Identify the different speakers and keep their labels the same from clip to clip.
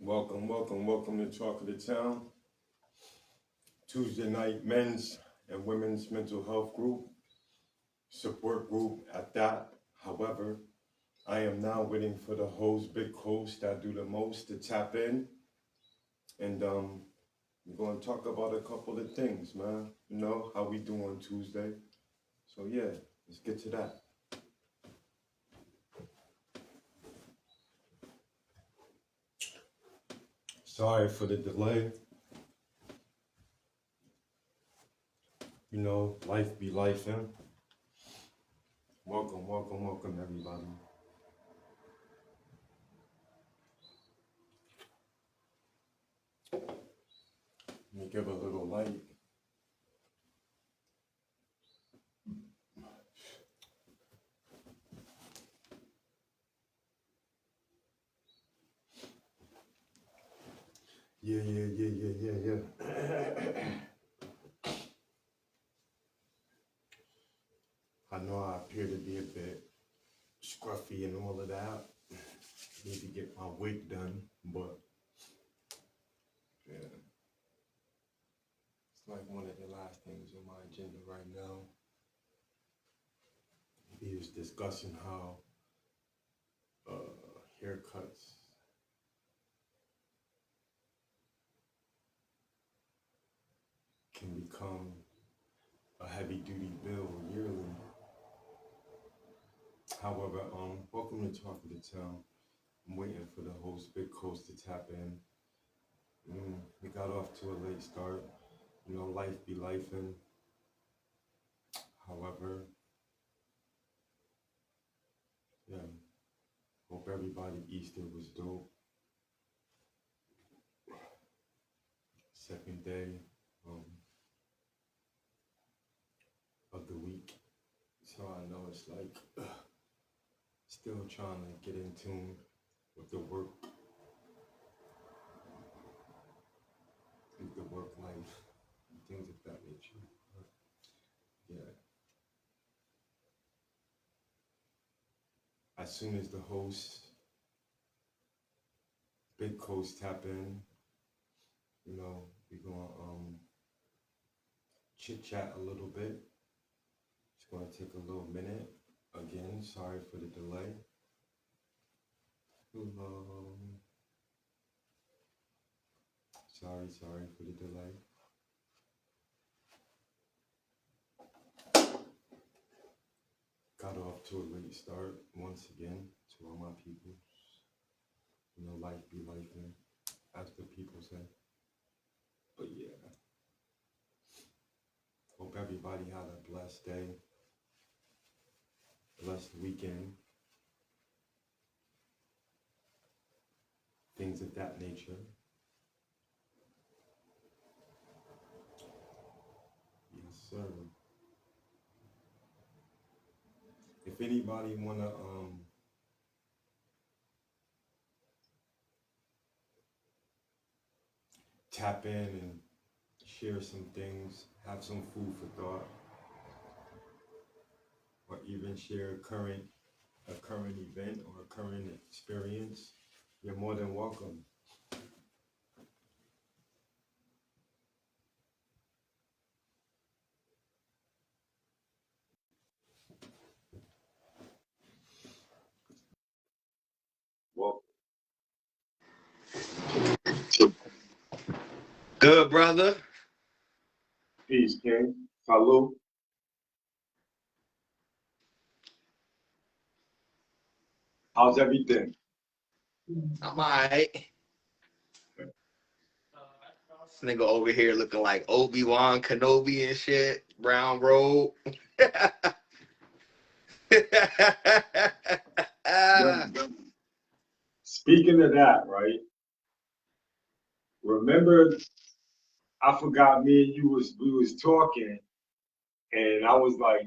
Speaker 1: Welcome to Talk of the Town, Tuesday night men's and women's mental health group, support group at that. However, I am now waiting for the host, big host that do the most to tap in. And we're going to talk about a couple of things, man. You know, how we do on Tuesday. So yeah, let's get to that. Sorry for the delay. You know, life be life, huh? Welcome, everybody. Let me give a little light. Yeah. I know I appear to be a bit scruffy and all of that. Need to get my wig done, but yeah, it's like one of the last things on my agenda right now. He was discussing how haircuts can become a heavy duty bill yearly. However, welcome to Talk of the Town. I'm waiting for the host, big host, to tap in. We got off to a late start. You know, life be lifing. However, yeah, hope everybody Easter was dope. Second day of the week. So I know it's like still trying to get in tune with the work life, and things of that nature. But yeah. As soon as the host, big host tap in, you know, we're gonna chit chat a little bit. It's gonna take a little minute. Again, sorry for the delay. Sorry for the delay. Got off to a late start once again to all my people. You know, life be life, as the people say. But yeah, hope everybody had a blessed day, blessed weekend, things of that nature. Yes, sir. If anybody wanna tap in and share some things, have some food for thought, or even share a current event or a current experience, you're more than welcome. Well,
Speaker 2: Good, brother.
Speaker 1: peace, King. Salute. How's everything?
Speaker 2: I'm alright. This nigga over here looking like Obi-Wan Kenobi and shit. Brown robe.
Speaker 1: Speaking of that, right? Remember, I forgot me and we was talking, and I was like,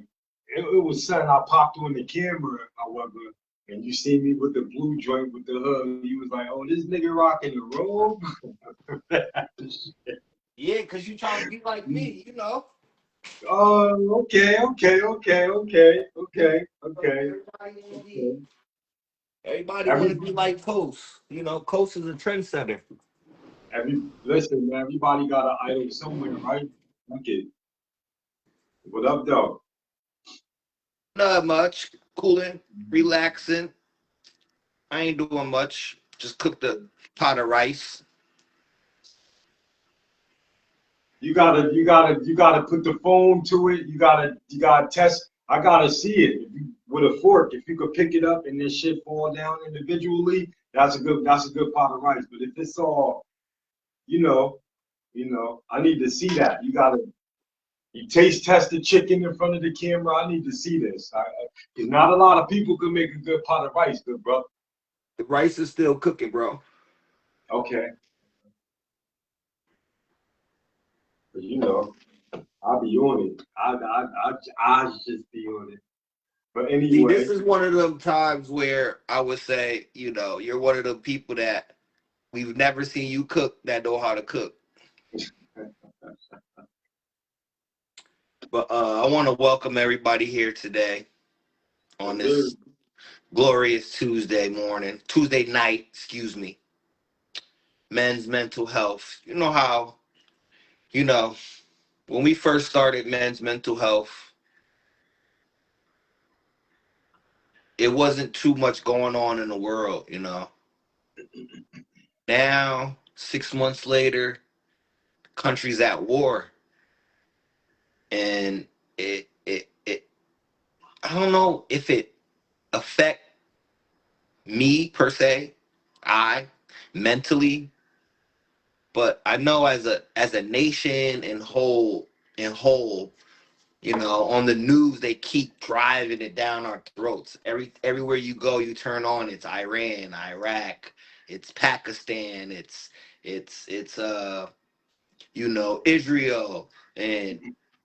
Speaker 1: it was something I popped on the camera, however, and you see me with the blue joint with the hood. You was like, oh, this nigga rocking the robe.
Speaker 2: Yeah, because you trying to be like me, you know.
Speaker 1: Oh, okay.
Speaker 2: Everybody gonna be, Everybody want
Speaker 3: Every,
Speaker 2: to be like Coast. Coast is a trendsetter.
Speaker 3: listen, man, everybody got an idol somewhere, right? Okay. What up, though?
Speaker 2: Not much. Cooling, relaxing. I ain't doing much. Just cooked a pot of rice.
Speaker 3: You gotta put the phone to it. You gotta test. I gotta see it. If you, with a fork, if you could pick it up and this shit fall down individually, that's a good pot of rice. But if it's all, you know, I need to see that. You taste test the chicken in front of the camera. I need to see this. Cause not a lot of people can make a good pot of rice, good bro.
Speaker 2: The rice is still cooking, bro.
Speaker 3: Okay, but I'll be on it. I just be on it. But
Speaker 2: See, this
Speaker 3: anyway,
Speaker 2: is one of them times where I would say, you're one of the people that we've never seen you cook that know how to cook. But I want to welcome everybody here today on this glorious Tuesday night, excuse me. Men's mental health. You know how, you know, when we first started men's mental health, it wasn't too much going on in the world. Now, 6 months later, country's at war, and it I don't know if it affect me per se, I mentally, but I know as a nation in whole, on the news they keep driving it down our throats. Everywhere you go, you turn on, it's Iran, Iraq, it's Pakistan, it's Israel. And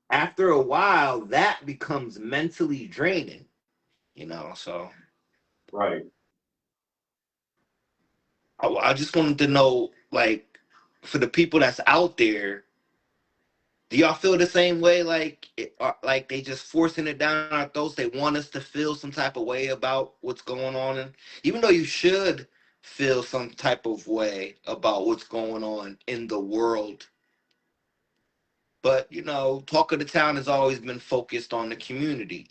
Speaker 2: after a while, that becomes mentally draining. So
Speaker 3: right.
Speaker 2: I just wanted to know, like, for the people that's out there, do y'all feel the same way? Like they just forcing it down our throats. They want us to feel some type of way about what's going on, and even though you should feel some type of way about what's going on in the world, but talk of the town has always been focused on the community.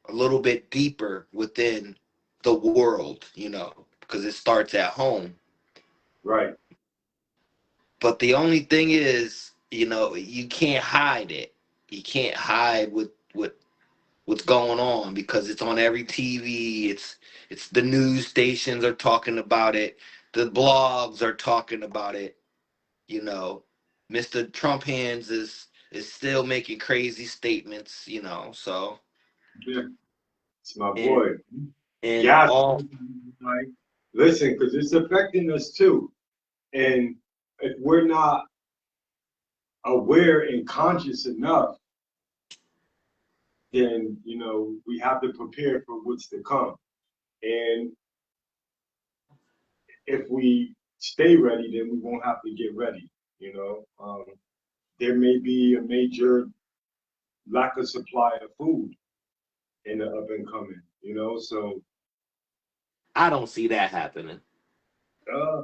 Speaker 2: A little bit deeper within the world. Because it starts at home.
Speaker 3: Right.
Speaker 2: But the only thing is, you can't hide it. You can't hide what's going on because it's on every TV. It's the news stations are talking about it. The blogs are talking about it. You know, Mr. Trump hands is still making crazy statements. So
Speaker 3: Yeah, it's my
Speaker 2: and
Speaker 3: boy.
Speaker 2: and
Speaker 3: Gas.
Speaker 2: all
Speaker 3: Like, listen, because it's affecting us too. And if we're not aware and conscious enough, then we have to prepare for what's to come. And if we stay ready, then we won't have to get ready. There may be a major lack of supply of food in the up and coming. So
Speaker 2: I don't see that happening.
Speaker 3: uh,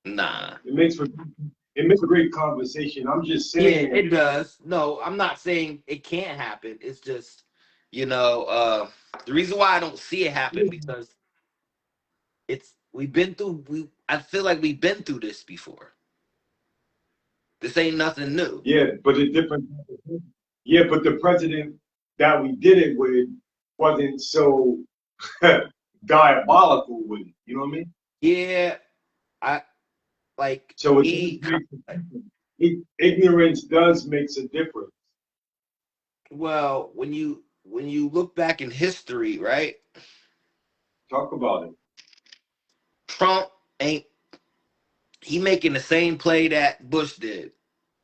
Speaker 2: Nah.
Speaker 3: it makes a great conversation. I'm just
Speaker 2: Yeah,
Speaker 3: saying.
Speaker 2: it does. No, I'm not saying it can't happen. It's just, the reason why I don't see it happen because we've been through I feel like we've been through this before. This ain't nothing new.
Speaker 3: Yeah, but a different. Yeah, but the president that we did it with wasn't so diabolical with it. You know what I mean?
Speaker 2: Yeah, I like
Speaker 3: So it
Speaker 2: he
Speaker 3: does make a difference. Ignorance does makes a difference.
Speaker 2: well, when you look back in history, right?
Speaker 3: Talk about it.
Speaker 2: Trump ain't he making the same play that Bush did.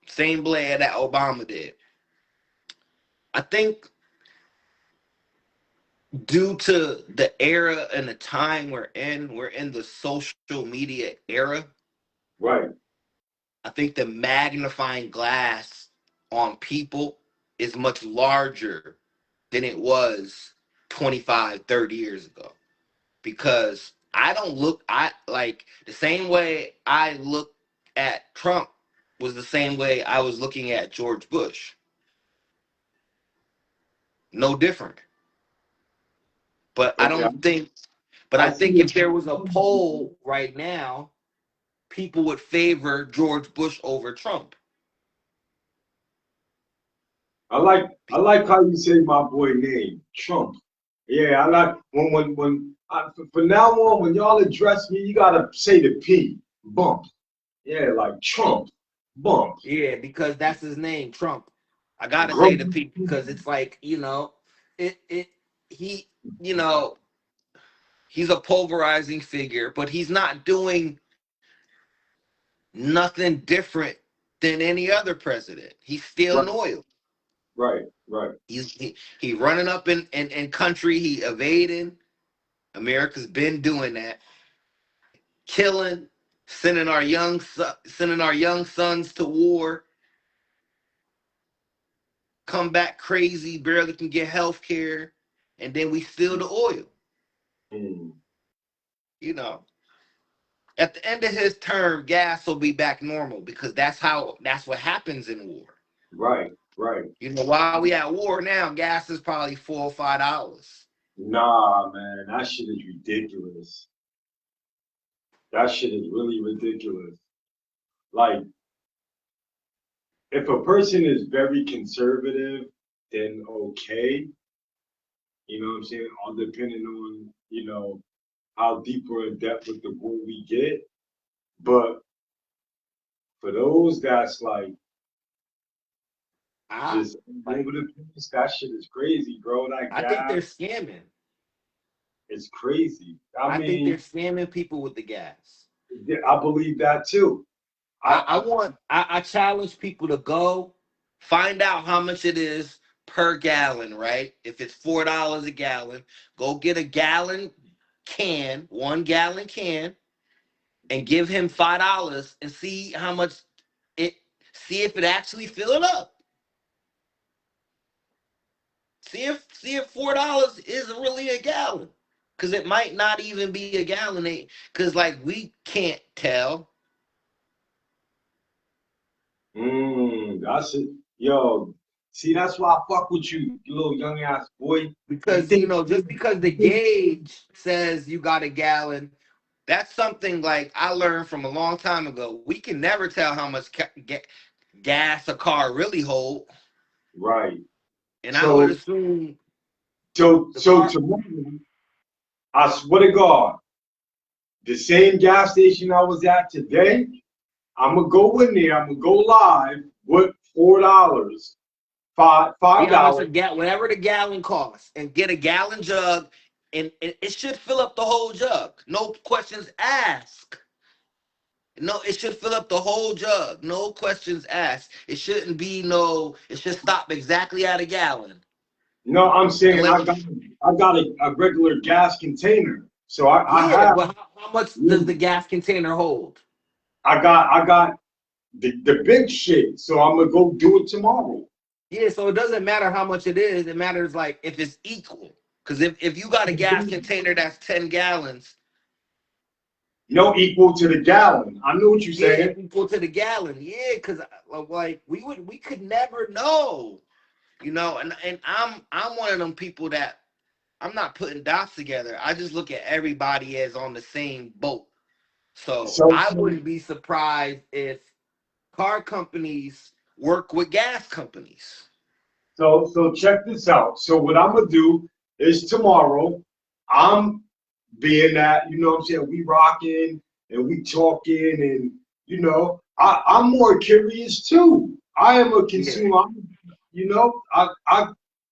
Speaker 2: Same play that Obama did. I think due to the era and the time we're in the social media era.
Speaker 3: Right.
Speaker 2: I think the magnifying glass on people is much larger than it was 25, 30 years ago. Because I don't look, I like the same way I look at Trump was the same way I was looking at George Bush. No different. But I
Speaker 3: Okay,
Speaker 2: don't think, but
Speaker 3: I
Speaker 2: I
Speaker 3: see
Speaker 2: think
Speaker 3: it.
Speaker 2: if there was a poll right now, people would favor George Bush over Trump.
Speaker 3: I like how you say my boy name, Trump. Yeah, I like from now on when y'all address me, you gotta say the P, bump. Yeah, like Trump, bump.
Speaker 2: Yeah, because that's his name, Trump. I gotta say
Speaker 3: Grump.
Speaker 2: the P because it's like, it he, you know, he's a pulverizing figure, but he's not doing nothing different than any other president. He's stealing
Speaker 3: Right,
Speaker 2: oil.
Speaker 3: right.
Speaker 2: He running up in country, he evading. America's been doing that. Killing, sending our young sons to war, come back crazy, barely can get health care, and then we steal the oil.
Speaker 3: Mm,
Speaker 2: You know, at the end of his term, gas will be back normal because that's what happens in war.
Speaker 3: right.
Speaker 2: While we at war now, gas is probably $4 or $5.
Speaker 3: Nah, man, that shit is ridiculous. That shit is really ridiculous. Like, if a person is very conservative, then okay. You know what I'm saying? All depending on, how deep or in depth with the war we get. But for those that's like
Speaker 2: I
Speaker 3: just all
Speaker 2: like
Speaker 3: over the place, that shit is crazy, bro. That
Speaker 2: I think
Speaker 3: gas
Speaker 2: they're scamming.
Speaker 3: is crazy. I
Speaker 2: I think they're
Speaker 3: mean,
Speaker 2: scamming people with the gas.
Speaker 3: yeah, I believe that too. I
Speaker 2: I challenge people to go find out how much it is per gallon, right? If it's $4 a gallon, go get a gallon can, 1 gallon can, and give him $5 and see how much it see if it actually fill it up. See if $4 is really a gallon. Cause it might not even be a gallon. Cause like we can't tell.
Speaker 3: that's it. Yo, see, that's why I fuck with you, you little young ass boy. You
Speaker 2: Because
Speaker 3: think,
Speaker 2: just because the gauge says you got a gallon, that's something like I learned from a long time ago. We can never tell how much gas a car really hold,
Speaker 3: right.
Speaker 2: and I would
Speaker 3: So,
Speaker 2: assume the
Speaker 3: so
Speaker 2: car.
Speaker 3: tomorrow, I swear to God, the same gas station I was at today, I'm gonna go in there. I'm gonna go live with $4, five
Speaker 2: See how much
Speaker 3: dollars.
Speaker 2: whatever the gallon costs, and get a gallon jug, and it should fill up the whole jug. No questions asked. No, it should fill up the whole jug. No questions asked. It shouldn't be no. It should stop exactly at a gallon.
Speaker 3: No, I'm saying
Speaker 2: Unless,
Speaker 3: I got a regular gas container. So I
Speaker 2: yeah,
Speaker 3: have
Speaker 2: but how much does the gas container hold?
Speaker 3: I got the big shit. So I'm gonna go do it tomorrow.
Speaker 2: Yeah, so it doesn't matter how much it is. It matters like if it's equal. Because if you got a gas container that's 10 gallons,
Speaker 3: No, equal to the gallon. I know what you're
Speaker 2: yeah,
Speaker 3: saying.
Speaker 2: equal to the gallon. Yeah, because like we could never know, and I'm one of them people that I'm not putting dots together. I just look at everybody as on the same boat. So
Speaker 3: So
Speaker 2: I wouldn't be surprised if car companies work with gas companies.
Speaker 3: so check this out. So what I'm gonna do is tomorrow, I'm being that, you know what I'm saying, we rocking and we talking and I'm more curious too. I am a
Speaker 2: Yeah.
Speaker 3: consumer,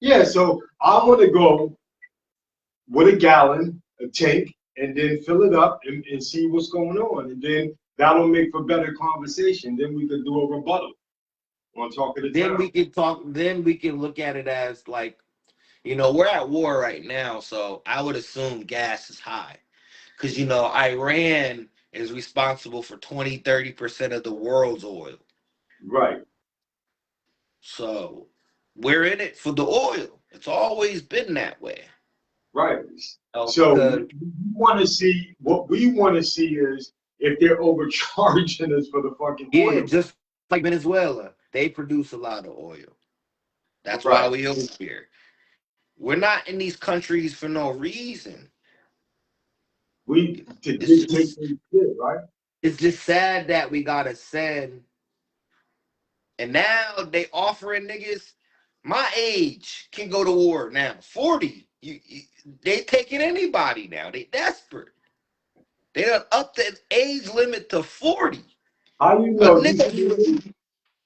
Speaker 3: yeah, so I'm gonna go with a gallon, a tank, and then fill it up and see what's going on. And then that'll make for better conversation. Then we can do a rebuttal on Talk of the
Speaker 2: Then
Speaker 3: Town.
Speaker 2: we can talk. Then we can look at it as like, we're at war right now, so I would assume gas is high because Iran is responsible for 20-30% of the world's oil.
Speaker 3: Right.
Speaker 2: So we're in it for the oil. It's always been that way.
Speaker 3: Right.
Speaker 2: know,
Speaker 3: So
Speaker 2: because
Speaker 3: we want to see what we want to see is if they're overcharging us for the fucking
Speaker 2: yeah,
Speaker 3: oil.
Speaker 2: just like Venezuela, they produce a lot of oil. That's why
Speaker 3: Right.
Speaker 2: we over here. We're not in these countries for no reason.
Speaker 3: We to
Speaker 2: It's
Speaker 3: dictate
Speaker 2: just
Speaker 3: their shit, right?
Speaker 2: it's just sad that we gotta send. And now they offering niggas my age can go to war now. 40. They taking anybody now. They desperate. They done up the age limit to 40.
Speaker 3: How you
Speaker 2: A
Speaker 3: know? You
Speaker 2: nigga,
Speaker 3: seen this?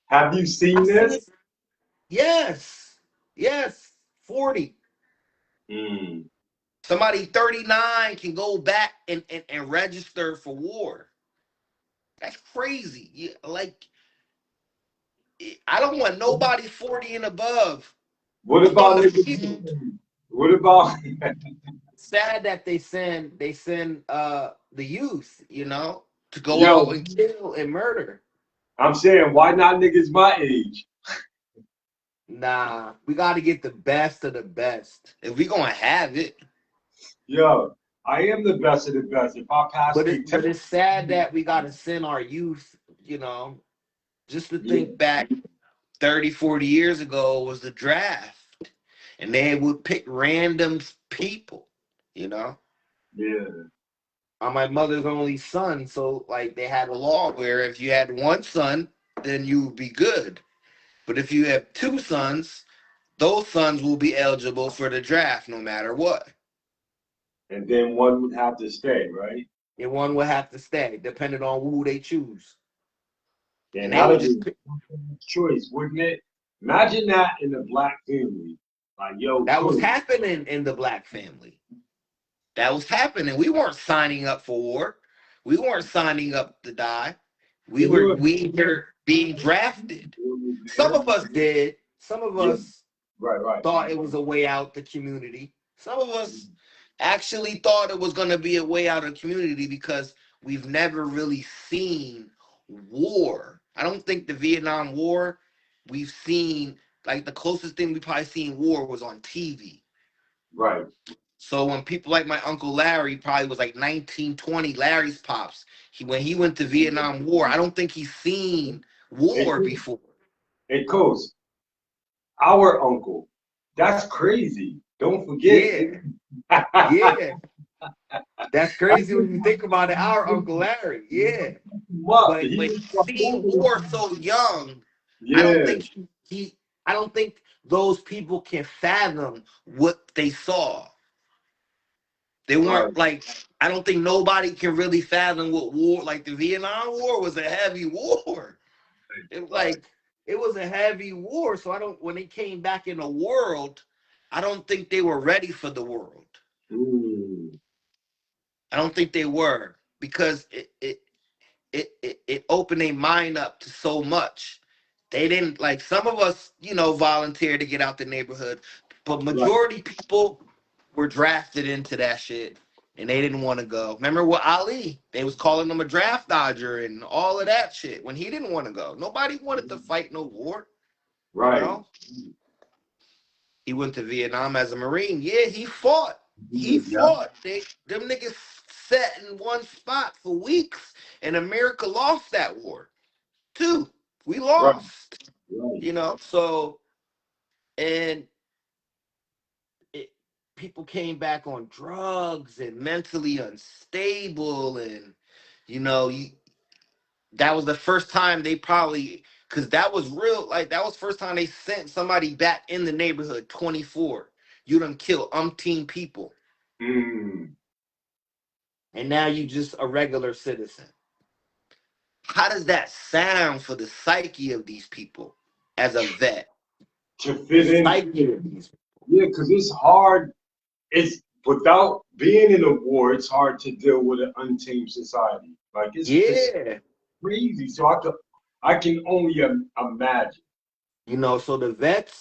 Speaker 3: Have you
Speaker 2: I
Speaker 3: seen
Speaker 2: seen
Speaker 3: this?
Speaker 2: this. Yes. Yes. 40.
Speaker 3: Mm.
Speaker 2: Somebody 39 can go back and register for war. That's crazy. Like, I don't want nobody 40 and above
Speaker 3: What
Speaker 2: on
Speaker 3: about
Speaker 2: the
Speaker 3: niggas?
Speaker 2: field.
Speaker 3: What about?
Speaker 2: Sad that they send the youth, to go out
Speaker 3: Yo,
Speaker 2: and kill and murder.
Speaker 3: I'm saying, why not niggas my age?
Speaker 2: Nah, we got to get the best of the best if we gonna have it.
Speaker 3: Yo, I am the best of the best. If I pass
Speaker 2: But
Speaker 3: the
Speaker 2: it but
Speaker 3: test,
Speaker 2: it's sad that we got to send our youth, you know, just to
Speaker 3: yeah,
Speaker 2: think back 30, 40 years ago was the draft, and they would pick random people, you know.
Speaker 3: yeah,
Speaker 2: I'm my mother's only son, so like they had a law where if you had one son, then you would be good. But if you have two sons, those sons will be eligible for the draft no matter what.
Speaker 3: and then one would have to stay, right?
Speaker 2: And one will have to stay, depending on who they choose.
Speaker 3: And
Speaker 2: And they
Speaker 3: how
Speaker 2: would
Speaker 3: did
Speaker 2: just
Speaker 3: it
Speaker 2: pick.
Speaker 3: choice, wouldn't it? Imagine that in a black family. Like, yo,
Speaker 2: That was
Speaker 3: choice.
Speaker 2: happening in the black family. That was happening. We weren't signing up for war. We weren't signing up to die. We
Speaker 3: Can
Speaker 2: were
Speaker 3: you
Speaker 2: we were being drafted. Some
Speaker 3: imagine?
Speaker 2: of us did. Some of
Speaker 3: Yeah,
Speaker 2: us
Speaker 3: right, right.
Speaker 2: thought it was a way out the community. Some of us actually thought it was going to be a way out of the community because we've never really seen war. I don't think the Vietnam War we've seen, like the closest thing we probably seen war was on TV.
Speaker 3: Right.
Speaker 2: So when people like my uncle Larry probably was like 1920, Larry's pops, when he went to Vietnam War, I don't think he's seen
Speaker 3: Hey,
Speaker 2: war before.
Speaker 3: hey, Coach, our uncle. That's crazy. Don't forget.
Speaker 2: Yeah, yeah. That's crazy when you think about it. Our Uncle Larry, yeah.
Speaker 3: What?
Speaker 2: But
Speaker 3: He
Speaker 2: he
Speaker 3: was from
Speaker 2: seen
Speaker 3: over
Speaker 2: war
Speaker 3: there.
Speaker 2: so young. I don't
Speaker 3: Yeah,
Speaker 2: think I don't think those people can fathom what they saw. They
Speaker 3: right.
Speaker 2: weren't like, I don't think nobody can really fathom what war, like the Vietnam War was a heavy war. It
Speaker 3: Right.
Speaker 2: like it was a heavy war. So I don't when they came back in the world, I don't think they were ready for the world.
Speaker 3: Mm,
Speaker 2: I don't think they were because it opened their mind up to so much. They didn't like some of us, volunteer to get out the neighborhood, but
Speaker 3: right.
Speaker 2: majority people were drafted into that shit and they didn't want to go. Remember with Ali? They was calling him a draft dodger and all of that shit when he didn't want to go. Nobody wanted to fight no war, you
Speaker 3: Right.
Speaker 2: know? He went to Vietnam as a Marine. Yeah, he fought. He
Speaker 3: Yeah.
Speaker 2: fought. Them niggas sat in one spot for weeks, and America lost that war too. We
Speaker 3: Right.
Speaker 2: lost,
Speaker 3: Right.
Speaker 2: So and it, people came back on drugs and mentally unstable, and you know, you, that was the first time they probably because that was real. Like that was the first time they sent somebody back in the neighborhood. 24. You done kill umpteen people.
Speaker 3: Mm.
Speaker 2: And now you just a regular citizen. How does that sound for the psyche of these people as a vet?
Speaker 3: To
Speaker 2: The
Speaker 3: fit in.
Speaker 2: psyche of these people.
Speaker 3: Yeah, because it's hard. It's without being in a war, it's hard to deal with an untamed society. Like it's
Speaker 2: Yeah.
Speaker 3: crazy. So I can only imagine.
Speaker 2: So the vet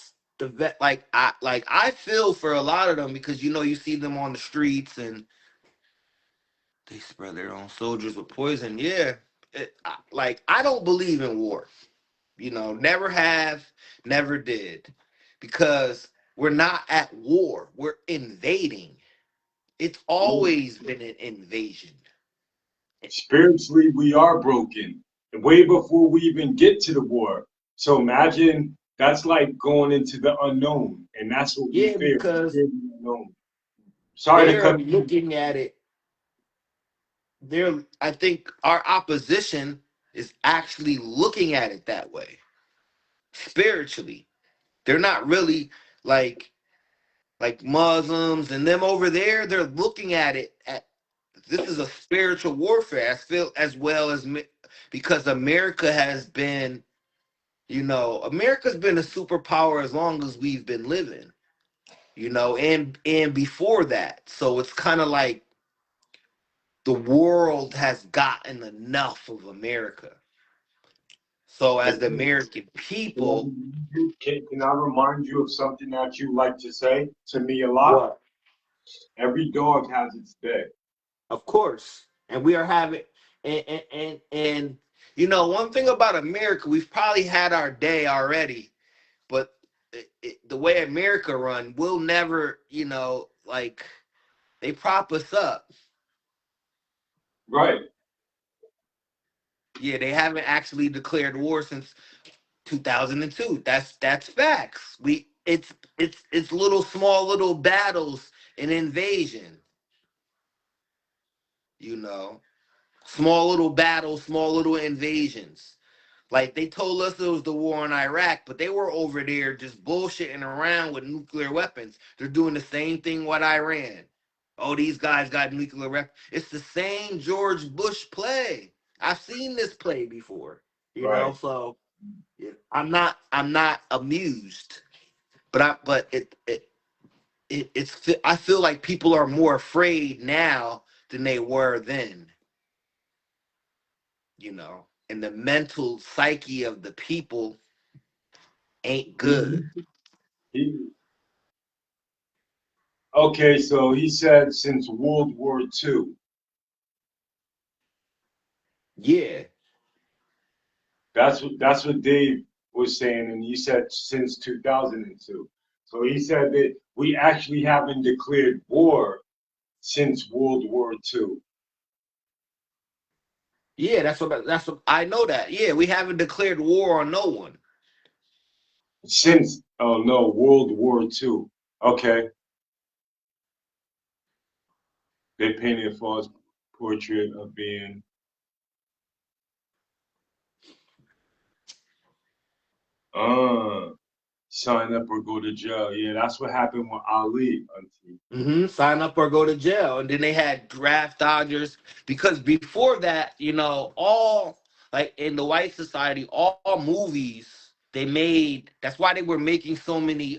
Speaker 2: I feel for a lot of them because you see them on the streets and they spread their own soldiers with poison. Yeah. I don't believe in war. Never have, never did. Because we're not at war. We're invading. It's always been an invasion.
Speaker 3: Spiritually, we are broken way before we even get to the war. So imagine that's like going into the unknown, and that's what we
Speaker 2: Yeah,
Speaker 3: fear. We
Speaker 2: because
Speaker 3: fear the unknown. Sorry to
Speaker 2: they're
Speaker 3: cut you.
Speaker 2: looking at it. I think our opposition is actually looking at it that way spiritually. They're not really like Muslims and them over there. They're looking at it at this is a spiritual warfare. I feel as well as because America has been, America's been a superpower as long as we've been living, and before that. So it's kind of like the world has gotten enough of America. So as the American people,
Speaker 3: Can I remind you of something that you like to say to me a lot?
Speaker 2: what?
Speaker 3: Every dog has its day.
Speaker 2: Of course, and we are having, and one thing about America, we've probably had our day already, but the way America run, we'll never, like they prop us up.
Speaker 3: Right.
Speaker 2: Yeah, they haven't actually declared war since 2002. That's facts. It's little small little battles and invasion. You know, small little battles, small little invasions. Like they told us it was the war in Iraq, but they were over there just bullshitting around with nuclear weapons. They're doing the same thing with Iran. Oh, these guys got nuclear weapons. It's the same George Bush play. I've seen this play before.
Speaker 3: Right.
Speaker 2: So yeah, I'm not amused, but I feel like people are more afraid now than they were then. And the mental psyche of the people ain't good.
Speaker 3: He, okay, so he said since World War II.
Speaker 2: Yeah,
Speaker 3: That's what Dave was saying, and you said since 2002. So he said that we actually haven't declared war since World War II.
Speaker 2: yeah, that's what I know that. Yeah, we haven't declared war on no one.
Speaker 3: Since, oh no, World War II. Okay, they painted a false portrait of being uh sign up or go to jail. Yeah, that's what happened with Ali, auntie.
Speaker 2: Sign up or go to jail. And then they had draft dodgers because before that, all like in the white society, all movies they made. That's why they were making so many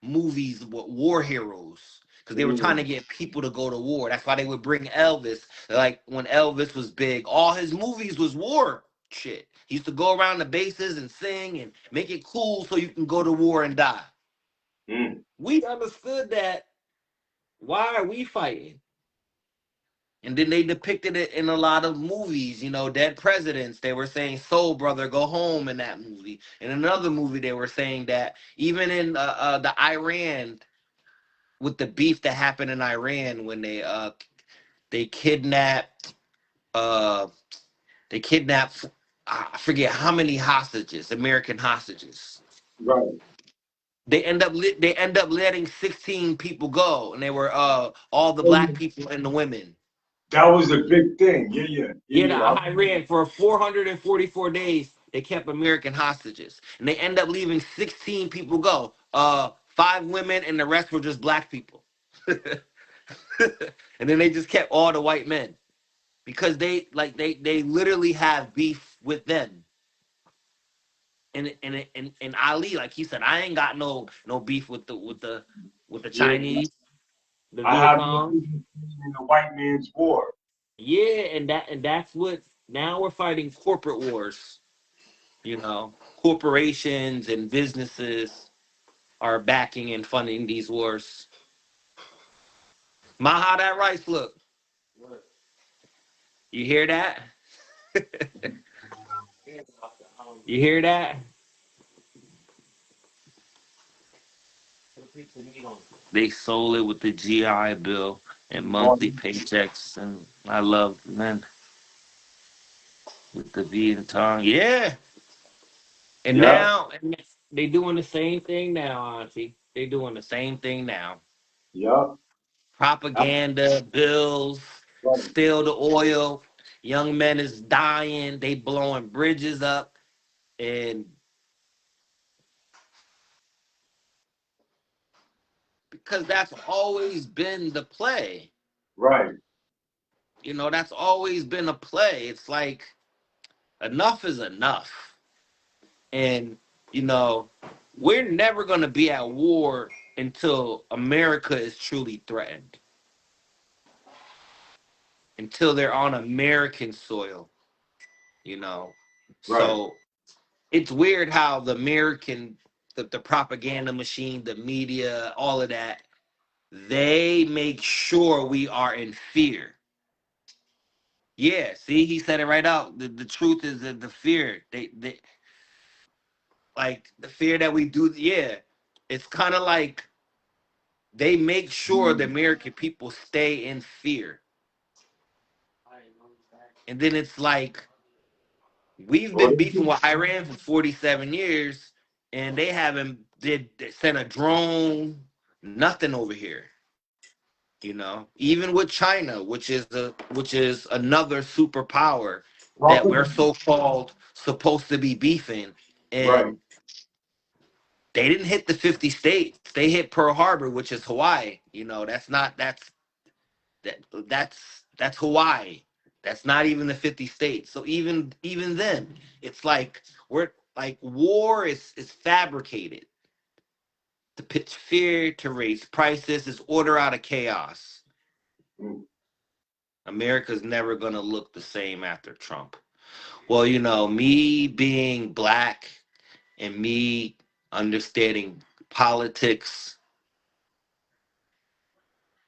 Speaker 2: movies with war heroes because they were trying to
Speaker 3: Mm,
Speaker 2: get people to go to war. That's why they would bring Elvis. Like when Elvis was big, all his movies was war shit. He used to go around the bases and sing and make it cool so you can go to war and die.
Speaker 3: mm.
Speaker 2: We understood that why are we fighting? And then they depicted it in a lot of movies, dead presidents. They were saying, Soul Brother, go home in that movie. In another movie, they were saying that even in the Iran, with the beef that happened in Iran when they kidnapped, uh, they kidnapped, I forget how many hostages, American hostages.
Speaker 3: Right.
Speaker 2: They end up letting 16 people go, and they were all the
Speaker 3: Oh,
Speaker 2: black
Speaker 3: yeah.
Speaker 2: people and the women.
Speaker 3: That was a big thing. Yeah, yeah,
Speaker 2: Yeah,
Speaker 3: yeah,
Speaker 2: the
Speaker 3: yeah.
Speaker 2: Iran for 444 days they kept American hostages, and they end up leaving 16 people go. Five women, and the rest were just black people. And then they just kept all the white men because they literally have beef with them. And Ali, like he said, I ain't got no beef with the
Speaker 3: Yeah,
Speaker 2: Chinese, the
Speaker 3: I have no
Speaker 2: Vietcong.
Speaker 3: business being in the white man's war.
Speaker 2: Yeah, and that's what now we're fighting corporate wars. Corporations and businesses are backing and funding these wars. Ma, how that rice look? You hear that? You hear that? They sold it with the GI Bill. and monthly paychecks, and I love men with the V and tongue. Yeah, and
Speaker 3: Yeah,
Speaker 2: now they doing the same thing now, Auntie. They doing the same thing now.
Speaker 3: yeah.
Speaker 2: Propaganda, bills,
Speaker 3: Right,
Speaker 2: steal the oil. Young men is dying. They blowing bridges up, and because that's always been the play.
Speaker 3: right,
Speaker 2: You know, that's always been a play. It's like enough is enough. And, you know, we're never going to be at war until America is truly threatened, until they're on American soil, you know.
Speaker 3: right.
Speaker 2: So it's weird how the propaganda machine, the media, all of that, they make sure we are in fear. Yeah, see, he said it right out. The truth is that the fear. They like the fear that we do. Yeah, it's kind of like they make sure the
Speaker 3: Mm.
Speaker 2: American people stay in fear, and then it's like we've
Speaker 3: Well,
Speaker 2: been beefing with Iran for 47 years, and they haven't did sent a drone, nothing over here. You know, even with China, which is another superpower that we're
Speaker 3: talking,
Speaker 2: so called supposed to be beefing,
Speaker 3: right,
Speaker 2: and they didn't hit the 50 states. They hit Pearl Harbor, which is Hawaii. You know, that that's Hawaii. That's not even the 50 states. So even then, it's like we're like war is fabricated to pitch fear, to raise prices, is order out of chaos.
Speaker 3: mm,
Speaker 2: America's never gonna look the same after Trump. Well, you know, me being black and me understanding politics,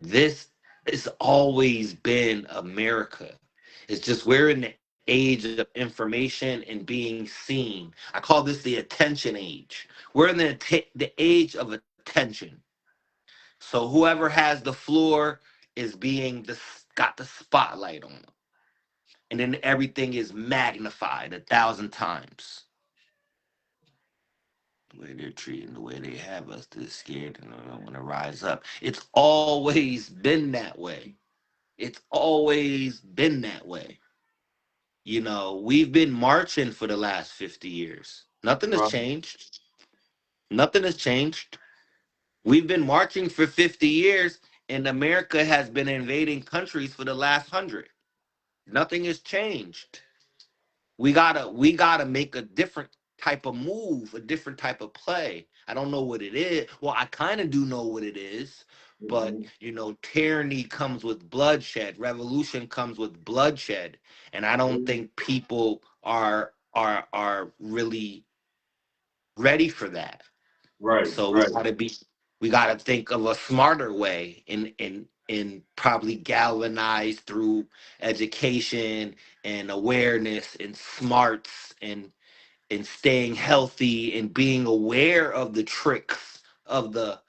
Speaker 2: this has always been America. It's just we're in the age of information and being seen. I call this the attention age. We're in the age of attention. So whoever has the floor is being got the spotlight on them, and then everything is magnified 1,000 times. The way they're treating, the way they have us, they're scared and they don't want to rise up. It's always been that way. It's always been that way. You know, we've been marching for the last 50 years. Nothing has
Speaker 3: right.
Speaker 2: changed. Nothing has changed. We've been marching for 50 years, and America has been invading countries for the last 100. Nothing has changed. We gotta make a different type of move, a different type of play. I don't know what it is. Well, I kind of do know what it is, but
Speaker 3: Mhm.
Speaker 2: you know, tyranny comes with bloodshed. Revolution comes with bloodshed, and I don't think people are really ready for that.
Speaker 3: Right,
Speaker 2: So
Speaker 3: right,
Speaker 2: we gotta think of a smarter way and probably galvanize through education and awareness and smarts and staying healthy and being aware of the tricks of the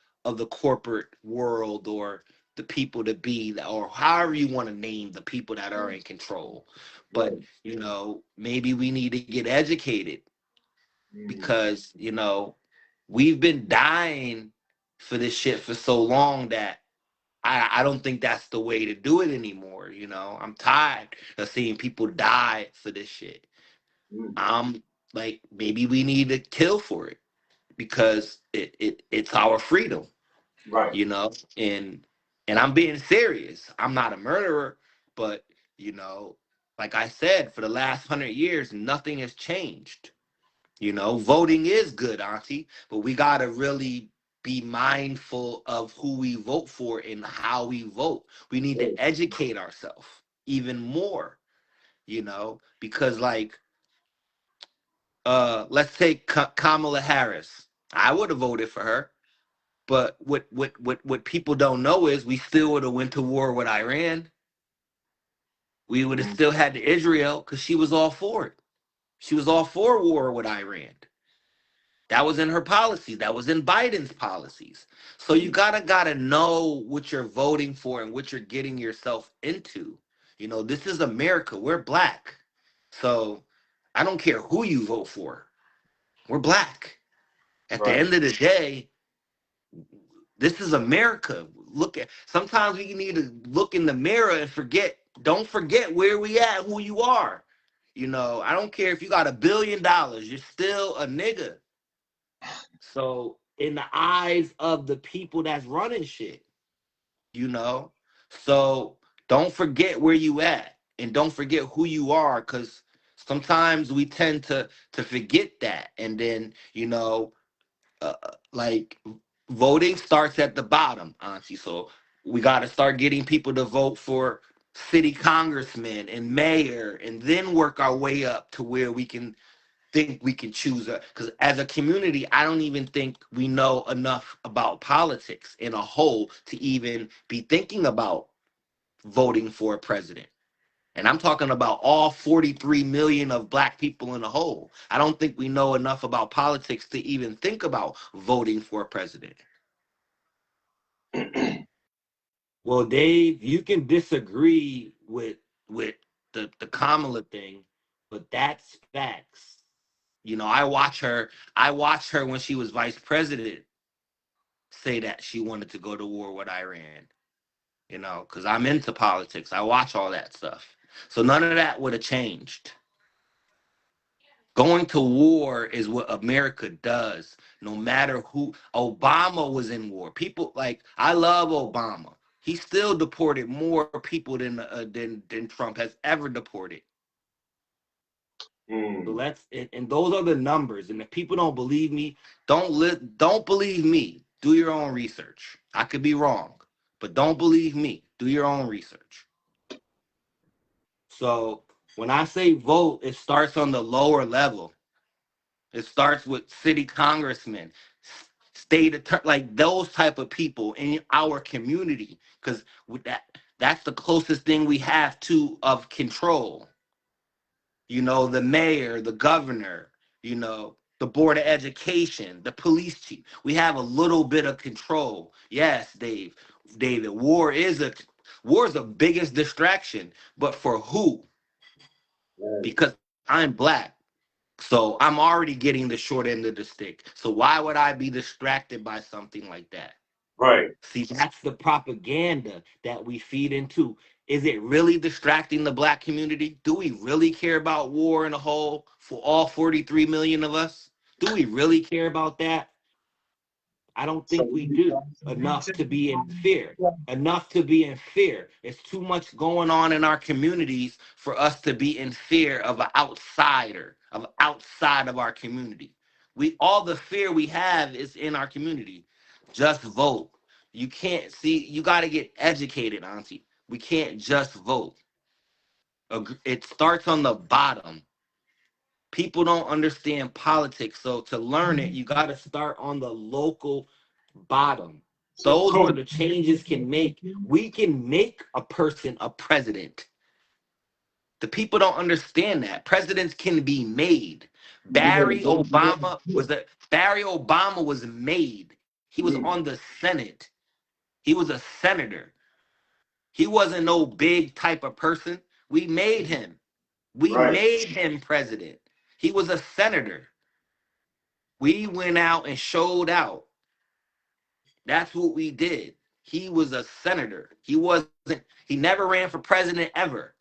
Speaker 2: corporate world or the people to be or however you want to name the people that are in control. But
Speaker 3: right.
Speaker 2: you know, maybe we need to get educated
Speaker 3: Mm.
Speaker 2: because you know we've been dying for this shit for so long that I don't think that's the way to do it anymore. You know, I'm tired of seeing people die for this shit.
Speaker 3: Mm.
Speaker 2: I'm like, maybe we need to kill for it because it's our freedom,
Speaker 3: Right.
Speaker 2: you know. And I'm being serious. I'm not a murderer, but you know, like I said, for the last 100 years, nothing has changed. You know, voting is good, Auntie, but we gotta really be mindful of who we vote for and how we vote. We need
Speaker 3: Right.
Speaker 2: to educate ourselves even more, you know, because like let's take Kamala Harris. I would have voted for her, but what people don't know is we still would have went to war with Iran. We would have
Speaker 3: Mm.
Speaker 2: still had the Israel because she was all for it. She was all for war with Iran. That was in her policies. That was in Biden's policies. So you gotta know what you're voting for and what you're getting yourself into. You know, this is America. We're black. So I don't care who you vote for. We're black. At the
Speaker 3: Right.
Speaker 2: end of the day, this is America. Look at sometimes we need to look in the mirror and don't forget where we at, who you are. You know, I don't care if you got $1 billion, you're still a nigga. So in the eyes of the people that's running shit, you know. So don't forget where you at and don't forget who you are, because sometimes we tend to forget that. And then, you know, like voting starts at the bottom, Auntie. So we got to start getting people to vote for city congressman and mayor, and then work our way up to where we can think we can choose a. Because as a community, I don't even think we know enough about politics in a whole to even be thinking about voting for a president. And I'm talking about all 43 million of black people in a whole. I don't think we know enough about politics to even think about voting for a president. Well, Dave, you can disagree with the Kamala thing, but that's facts. You know, I watched her when she was vice president say that she wanted to go to war with Iran. You know, because I'm into politics. I watch all that stuff. So none of that would have changed. Going to war is what America does, no matter who. Obama was in war. People like I love Obama. He still deported more people than Trump has ever deported. So and those are the numbers. And if people don't believe me, don't believe me. Do your own research. I could be wrong, but don't believe me. Do your own research. So when I say vote, it starts on the lower level. It starts with city congressmen, state attorney, like those type of people in our community, because with that's the closest thing we have to of control. You know, the mayor, the governor, you know, the board of education, the police chief. We have a little bit of control. Yes, David, war is the biggest distraction, but for who? Because I'm black. So I'm already getting the short end of the stick. So why would I be distracted by something like that?
Speaker 3: Right.
Speaker 2: See, that's the propaganda that we feed into. Is it really distracting the black community? Do we really care about war in a whole for all 43 million of us? Do we really care about that? I don't
Speaker 3: So
Speaker 2: think we do enough to be in fear. Enough to be in fear. It's too much going on in our communities for us to be in fear of an outsider, of outside of our community. We all the fear we have is in our community. Just vote. You can't see. You got to get educated, Auntie. We can't just vote. It starts on the bottom. People don't understand politics, so to learn it, you got to start on the local bottom.
Speaker 3: So
Speaker 2: Those where
Speaker 3: coach,
Speaker 2: the changes can make. We can make a person a president. The people don't understand that presidents can be made. Barry Obama was made. He was on the Senate. He was a senator. He wasn't no big type of person. We made him. We
Speaker 3: right.
Speaker 2: made him president. He was a senator. We went out and showed out. That's what we did. He was a senator. He never ran for president ever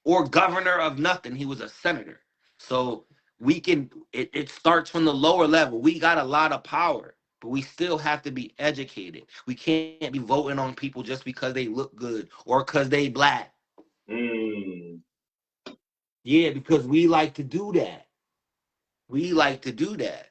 Speaker 2: or governor of nothing. He was a senator. So it starts from the lower level. We got a lot of power, but we still have to be educated. We can't be voting on people just because they look good or because they black. Yeah, because we like to do that. We like to do that.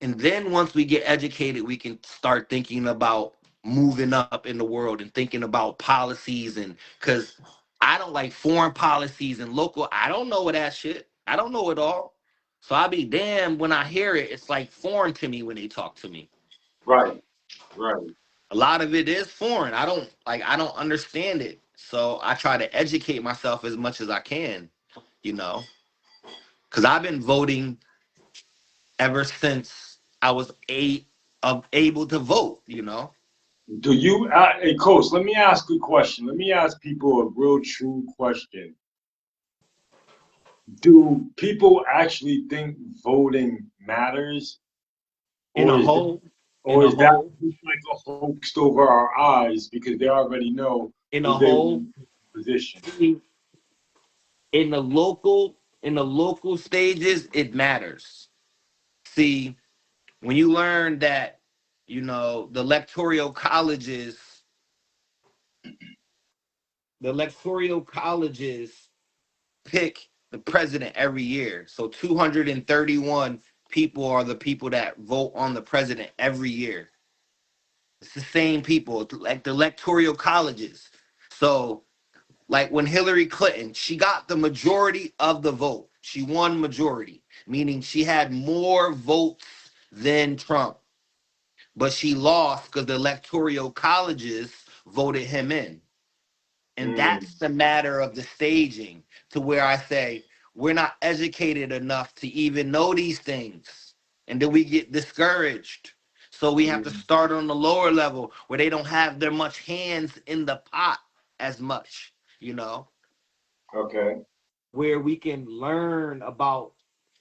Speaker 2: And then once we get educated, we can start thinking about moving up in the world and thinking about policies. And because I don't like foreign policies and local, I don't know that shit. I don't know it all. So I be damned when I hear it, it's like foreign to me when they talk to me.
Speaker 3: Right. Right.
Speaker 2: A lot of it is foreign. I don't understand it. So I try to educate myself as much as I can, you know, because I've been voting ever since I was able to vote.
Speaker 3: Do you, hey, Coach, let me ask a question. Let me ask people a real true question. Do people actually think voting matters?
Speaker 2: In a
Speaker 3: Or is that,
Speaker 2: whole, in
Speaker 3: or
Speaker 2: a
Speaker 3: is that
Speaker 2: whole,
Speaker 3: just like a hoax over our eyes because they already know
Speaker 2: in
Speaker 3: who
Speaker 2: a
Speaker 3: they
Speaker 2: whole,
Speaker 3: want in position?
Speaker 2: see, in the local stages, it matters. See, when you learn that, the electoral colleges pick the president every year. So 231 people are the people that vote on the president every year. It's the same people, like the electoral colleges. So, like when Hillary Clinton, she got the majority of the vote. She won majority, meaning she had more votes than Trump. But she lost because the electoral colleges voted him in. And
Speaker 3: Mm,
Speaker 2: that's the matter of the staging, to where I say we're not educated enough to even know these things. And then we get discouraged. So we have to
Speaker 3: mm,
Speaker 2: start on the lower level where they don't have their much hands in the pot as much, you know,
Speaker 3: okay.
Speaker 2: where we can learn about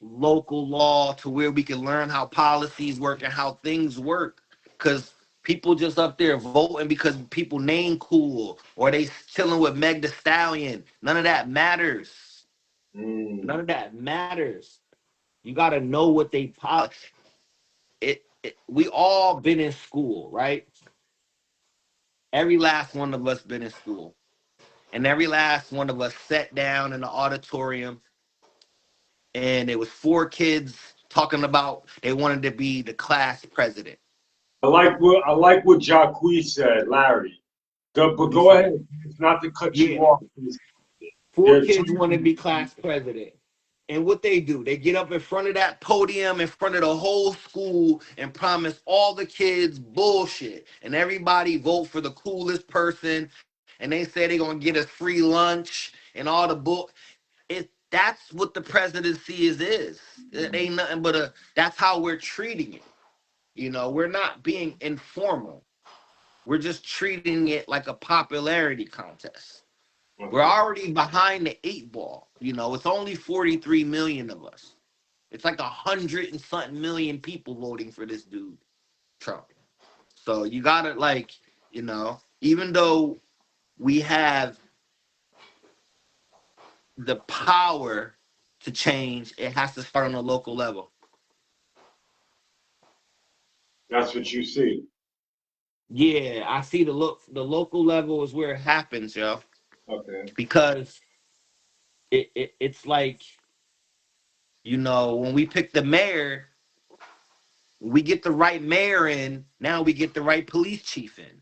Speaker 2: local law, to where we can learn how policies work and how things work. Because people just up there voting because people name cool or they chilling with Meg the Stallion. None of that matters. None
Speaker 3: Mm,
Speaker 2: of that matters. You got to know what they we all been in school, right? Every last one of us been in school. And every last one of us sat down in the auditorium, and it was four kids talking about they wanted to be the class president.
Speaker 3: I like what Jacque said, Larry. But
Speaker 2: What he
Speaker 3: go
Speaker 2: said.
Speaker 3: ahead. It's not to cut you
Speaker 2: Yeah.
Speaker 3: off.
Speaker 2: Four
Speaker 3: They're
Speaker 2: kids want to
Speaker 3: talking.
Speaker 2: be class president. And what they do, they get up in front of that podium in front of the whole school and promise all the kids bullshit. And everybody vote for the coolest person. And they say they're gonna get us free lunch and all the book. That's what the presidency is. It ain't nothing but that's how we're treating it. We're not being informal. We're just treating it like a popularity contest. We're
Speaker 3: Okay.
Speaker 2: already behind the eight ball. It's only 43 million of us. It's like 100 and something million people voting for this dude, Trump. So you gotta even though we have the power to change, it has to start on a local level.
Speaker 3: That's what you see.
Speaker 2: Yeah, I see the local level is where it happens, yo.
Speaker 3: Okay.
Speaker 2: Because it's like, when we pick the mayor, we get the right mayor in, now we get the right police chief in.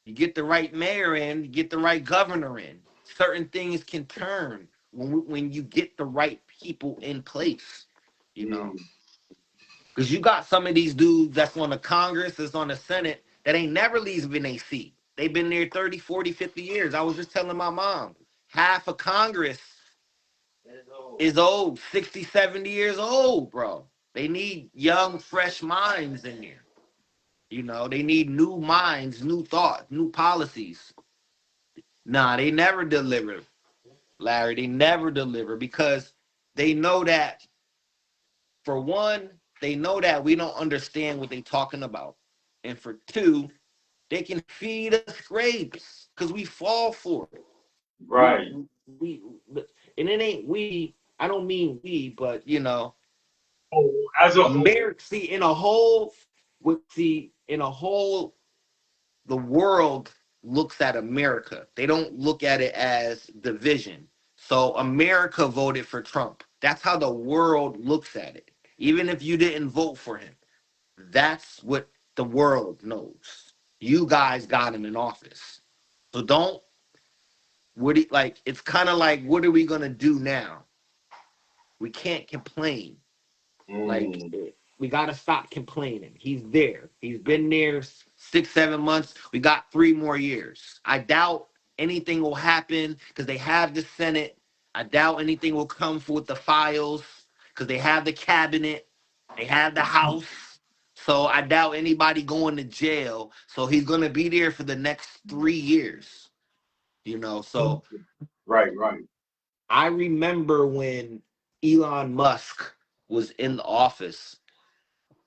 Speaker 2: You get the right mayor in, you get the right governor in. Certain things can turn when you get the right people in place, you know.
Speaker 3: Mm,
Speaker 2: Because you got some of these dudes that's on the Congress, that's on the Senate, that ain't never leaving a seat. They've been there 30, 40, 50 years. I was just telling my mom, half of Congress is old, 60, 70 years old, bro. They need young, fresh minds in there. They need new minds, new thoughts, new policies. Nah, they never deliver, Larry. They never deliver because they know that, for one, they know that we don't understand what they're talking about. And for two, they can feed us grapes because we fall for it. We,
Speaker 3: right.
Speaker 2: we, and it ain't we. I don't mean we, but
Speaker 3: Oh, as a whole.
Speaker 2: America. See, in a whole, the world looks at America. They don't look at it as division. So America voted for Trump. That's how the world looks at it. Even if you didn't vote for him, that's what the world knows. You guys got him in office. So don't it's kind of like, what are we gonna do now? We can't complain. Like,
Speaker 3: Mm,
Speaker 2: we got to stop complaining. He's there. He's been there 6, 7 months. We got 3 more years. I doubt anything will happen because they have the Senate. I doubt anything will come with the files because they have the cabinet, they have the house. So I doubt anybody going to jail. So he's gonna be there for the next 3 years. So
Speaker 3: Right, right,
Speaker 2: I remember when Elon Musk was in the office,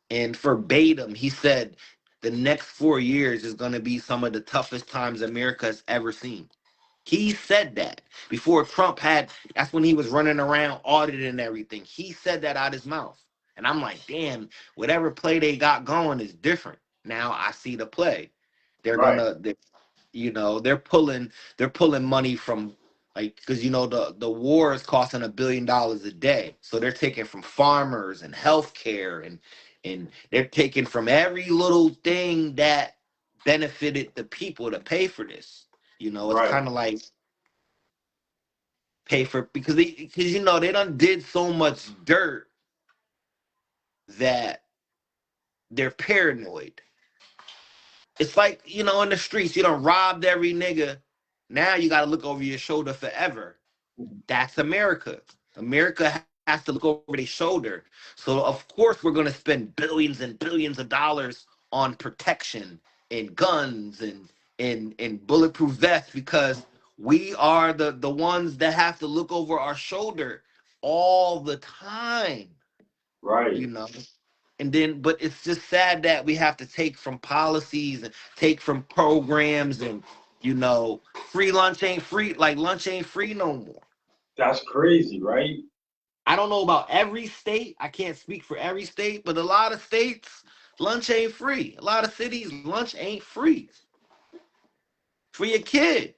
Speaker 2: and verbatim he said the next 4 years is gonna be some of the toughest times America has ever seen. He said that before Trump had, that's when he was running around auditing everything. He said that out his mouth. And I'm like, damn, whatever play they got going is different. Now I see the play. They're
Speaker 3: right,
Speaker 2: gonna, they're pulling money from, like, because the war is costing $1 billion a day. So they're taking from farmers and healthcare, and they're taking from every little thing that benefited the people to pay for this. It's
Speaker 3: right,
Speaker 2: kind of like pay for, because they done did so much dirt that they're paranoid. It's like, in the streets, you done robbed every nigga. Now you gotta look over your shoulder forever. That's America. America has to look over their shoulder. So of course we're gonna spend billions and billions of dollars on protection and guns and bulletproof vests, because we are the ones that have to look over our shoulder all the time,
Speaker 3: right.
Speaker 2: you know. And then, but it's just sad that we have to take from policies and take from programs, and free lunch ain't free. Like, lunch ain't free no more.
Speaker 3: That's crazy, right?
Speaker 2: I don't know about every state. I can't speak for every state, but a lot of states, lunch ain't free. A lot of cities, lunch ain't free for your kid.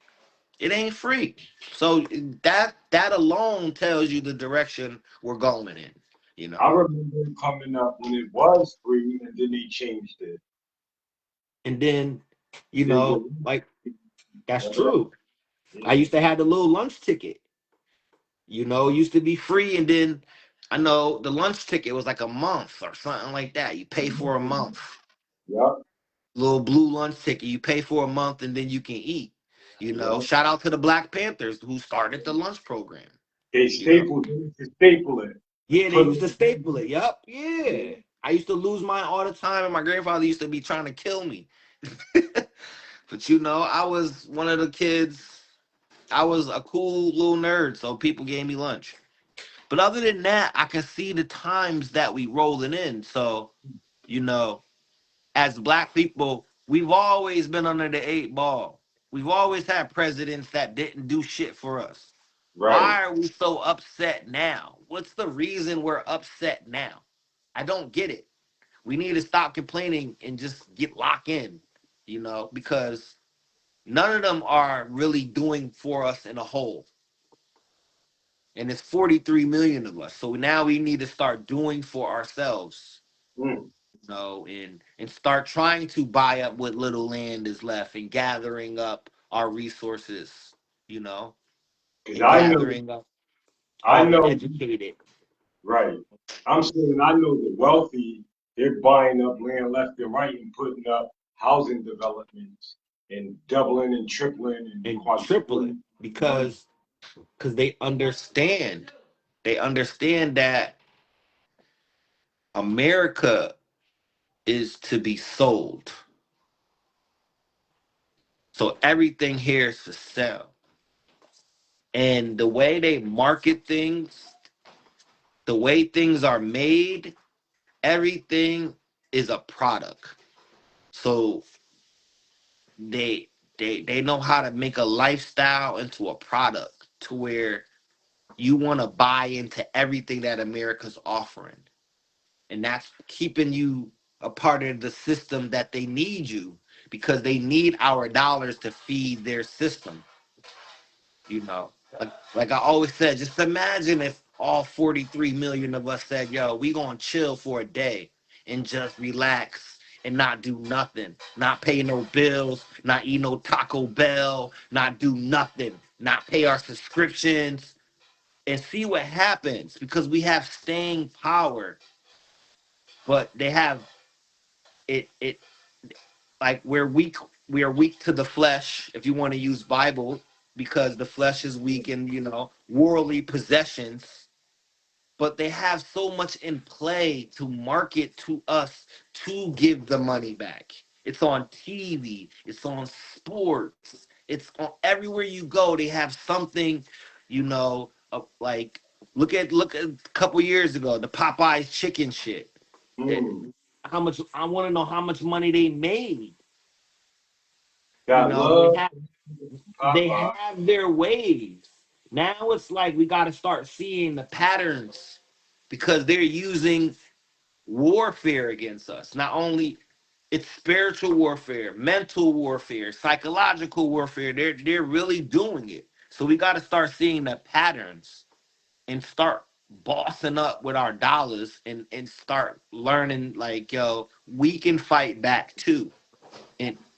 Speaker 2: It ain't free. So that alone tells you the direction we're going in. You
Speaker 3: I
Speaker 2: know,
Speaker 3: remember coming up when it was free, and then they changed it.
Speaker 2: and then,
Speaker 3: They were,
Speaker 2: like, that's
Speaker 3: remember that?
Speaker 2: true. I
Speaker 3: Yeah.
Speaker 2: used to have the little lunch ticket. It used to be free, and then I know the lunch ticket was like a month or something like that. You pay for a month.
Speaker 3: Yep,
Speaker 2: Little blue lunch ticket. You pay for a month, and then you can eat.
Speaker 3: yep.
Speaker 2: Shout out to the Black Panthers who started the lunch program.
Speaker 3: They
Speaker 2: You know,
Speaker 3: stapled it, to staple it.
Speaker 2: yeah, they
Speaker 3: Put
Speaker 2: used to
Speaker 3: it,
Speaker 2: staple it. Yup, yeah. I used to lose mine all the time, and my grandfather used to be trying to kill me. But I was one of the kids. I was a cool little nerd, so people gave me lunch. But other than that, I can see the times that we rolling in. So, you know, as black people, we've always been under the 8 ball. We've always had presidents that didn't do shit for us.
Speaker 3: right.
Speaker 2: Why are we so upset now? What's the reason we're upset now? I don't get it. We need to stop complaining and just get locked in, because none of them are really doing for us in a whole. And it's 43 million of us. So now we need to start doing for ourselves,
Speaker 3: Mm.
Speaker 2: and start trying to buy up what little land is left, and gathering up our resources, you know,
Speaker 3: Cause
Speaker 2: and gathering up
Speaker 3: I
Speaker 2: all the
Speaker 3: know,
Speaker 2: educated.
Speaker 3: right. I'm saying I know the wealthy, they're buying up land left and right and putting up housing developments and doubling and tripling and
Speaker 2: And triple it,
Speaker 3: quadrupling money.
Speaker 2: because they understand that America is to be sold. So everything here is for sale. And the way they market things, the way things are made, everything is a product. So they know how to make a lifestyle into a product, to where you want to buy into everything that America's offering. And that's keeping you a part of the system that they need you, because they need our dollars to feed their system. Like I always said, just imagine if all 43 million of us said, yo, we gonna chill for a day and just relax and not do nothing, not pay no bills, not eat no Taco Bell, not do nothing, not pay our subscriptions, and see what happens, because we have staying power. But they have it like we are weak to the flesh, if you want to use Bible, because the flesh is weak, and worldly possessions. but they have so much in play to market to us to give the money back. It's on TV, it's on sports, it's on everywhere you go. They have something, like look at a couple years ago, the Popeyes chicken shit. That
Speaker 3: Mm.
Speaker 2: how much I want to know how much money they made. You
Speaker 3: Got
Speaker 2: know,
Speaker 3: love,
Speaker 2: they
Speaker 3: Popeye.
Speaker 2: have their ways. Now it's like we got to start seeing the patterns because they're using warfare against us. Not only it's spiritual warfare, mental warfare, psychological warfare. They're really doing it. So we got to start seeing the patterns and start bossing up with our dollars and start learning like we can fight back too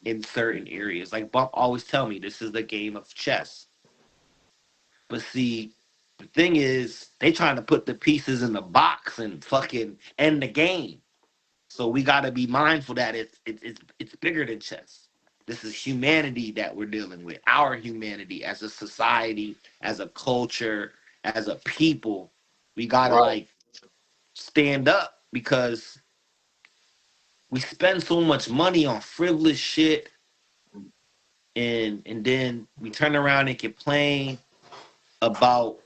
Speaker 2: in certain areas. Like Bump always tell me this is the game of chess. But see, the thing is, they trying to put the pieces in the box and fucking end the game. So we got to be mindful that it's bigger than chess. This is humanity that we're dealing with. Our humanity as a society, as a culture, as a people. We gotta
Speaker 3: Right.
Speaker 2: like stand up because we spend so much money on frivolous shit, and then we turn around and complain about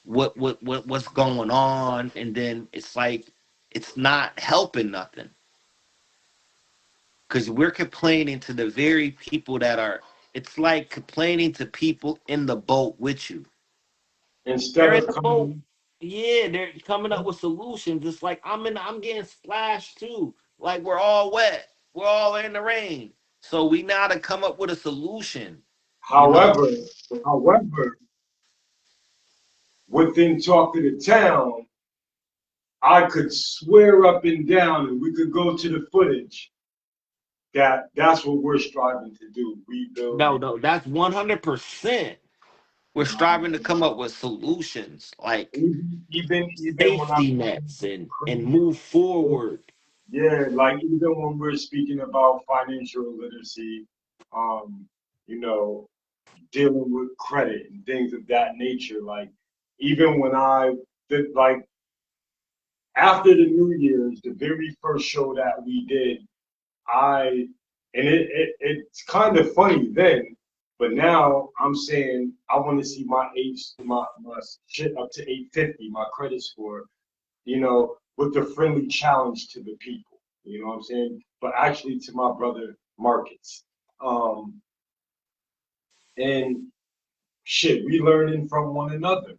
Speaker 2: what's going on, and then it's like it's not helping nothing because we're complaining to the very people that are. It's like complaining to people in the boat with you.
Speaker 3: Instead
Speaker 2: They're in
Speaker 3: of
Speaker 2: the boat.
Speaker 3: coming,
Speaker 2: Yeah, they're coming up with solutions. It's like I'm getting splashed too. Like we're all wet. We're all in the rain. So we now to come up with a solution. You know.
Speaker 3: however, however, within Talk of the Town, I could swear up and down, and we could go to the footage that that's what we're striving to do: rebuild,
Speaker 2: No, no, that's 100%. We're striving to come up with solutions like
Speaker 3: even when
Speaker 2: safety nets and move forward.
Speaker 3: yeah, like even when we're speaking about financial literacy, um, you know, dealing with credit and things of that nature, like even when I did like after the New Year's, the very first show that we did, I and it's kind of funny then, but now I'm saying I want to see my shit up to 850, my credit score, with the friendly challenge to the people. You know what I'm saying? But actually to my brother Marcus. Um, and shit, we learning from one another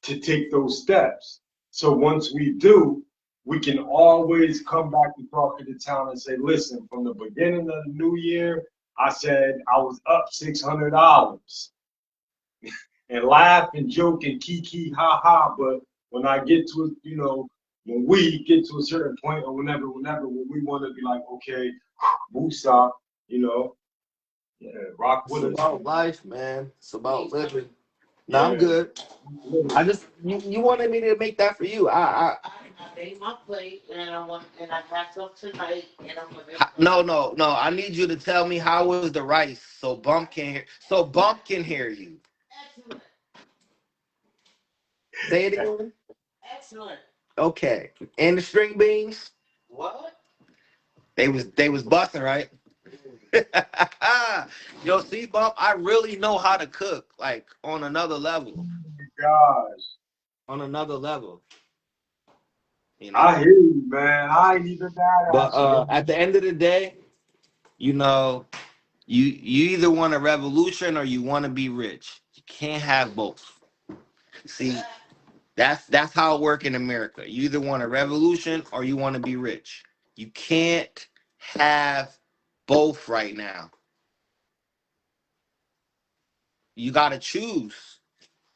Speaker 3: to take those steps. So once we do, we can always come back to Talk to the Town and say, listen, from the beginning of the new year, I said I was up $600 and laugh and joke and kiki ha ha. But when I get to, when we get to a certain point or whenever, when we want to be like, okay, woosah, you know, yeah, rock
Speaker 2: It's
Speaker 3: with us.
Speaker 2: about life, man. It's about living. No, I'm
Speaker 3: Yeah.
Speaker 2: good. I just you wanted me to make that for you.
Speaker 4: I made my plate and I packed up tonight and I'm gonna
Speaker 2: No. I need you to tell me how was the rice so Bump can hear. So Bump can hear you.
Speaker 4: excellent,
Speaker 2: Say it again.
Speaker 4: excellent.
Speaker 2: Okay. And the string beans,
Speaker 4: What?
Speaker 2: they was busting, right? Yo, see, Bump, I really know how to cook, like on another level.
Speaker 3: Gosh,
Speaker 2: On another level, you
Speaker 3: I
Speaker 2: know.
Speaker 3: hear you, man. I ain't even mad
Speaker 2: But
Speaker 3: at you.
Speaker 2: at the end of the day, you know, you either want a revolution or you want to be rich. You can't have both. See, that's how it works in America. You either want a revolution or you want to be rich. You can't have both right now. You got to choose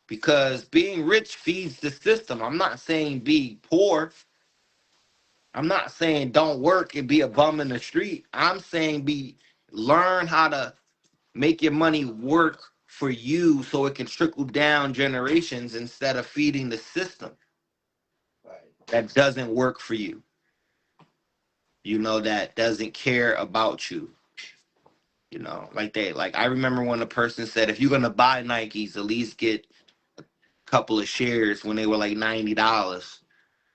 Speaker 2: because being rich feeds the system. I'm not saying be poor. I'm not saying don't work and be a bum in the street. I'm saying learn how to make your money work for you so it can trickle down generations instead of feeding the system that doesn't work for you. That doesn't care about you. Like I remember when a person said, if you're gonna buy Nikes, at least get couple of shares when they were like $90.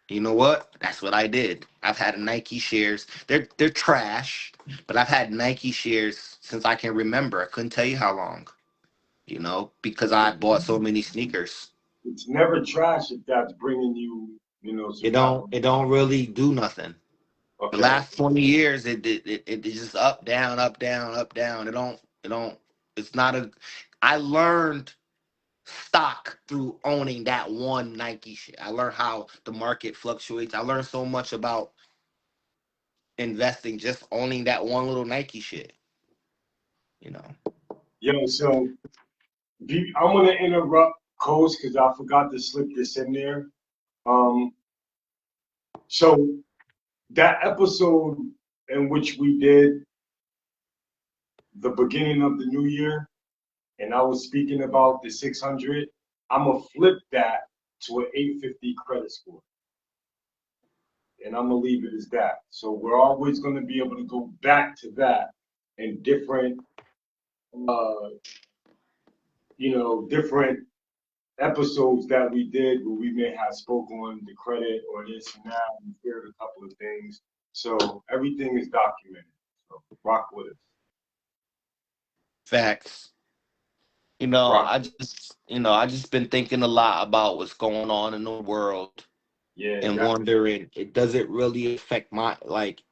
Speaker 2: You know what? That's what I did. I've had Nike shares. They're trash, but I've had Nike shares since I can remember. I couldn't tell you how long. Because I bought so many sneakers.
Speaker 3: It's never trash if that's bringing you,
Speaker 2: It
Speaker 3: some type
Speaker 2: don't
Speaker 3: of.
Speaker 2: it don't really do nothing. The
Speaker 3: Okay.
Speaker 2: last 20 years, it just up, down, up, down, up, down. It don't. It's not a. I learned stock through owning that one Nike shit. I learned how the market fluctuates. I learned so much about investing just owning that one little Nike shit. You know.
Speaker 3: Yo, so I'm gonna interrupt Coast because I forgot to slip this in there. Um, so that episode in which we did the beginning of the new year, and I was speaking about the 600, I'm gonna flip that to an 850 credit score, and I'm gonna leave it as that. So we're always gonna be able to go back to that in different, uh, different episodes that we did where we may have spoke on the credit or this and that and shared a couple of things. So everything is documented. So rock with us.
Speaker 2: Facts.
Speaker 3: Rock.
Speaker 2: I just been thinking a lot about what's going on in the world
Speaker 3: Yeah,
Speaker 2: and
Speaker 3: that,
Speaker 2: wondering, it does it really affect my, like,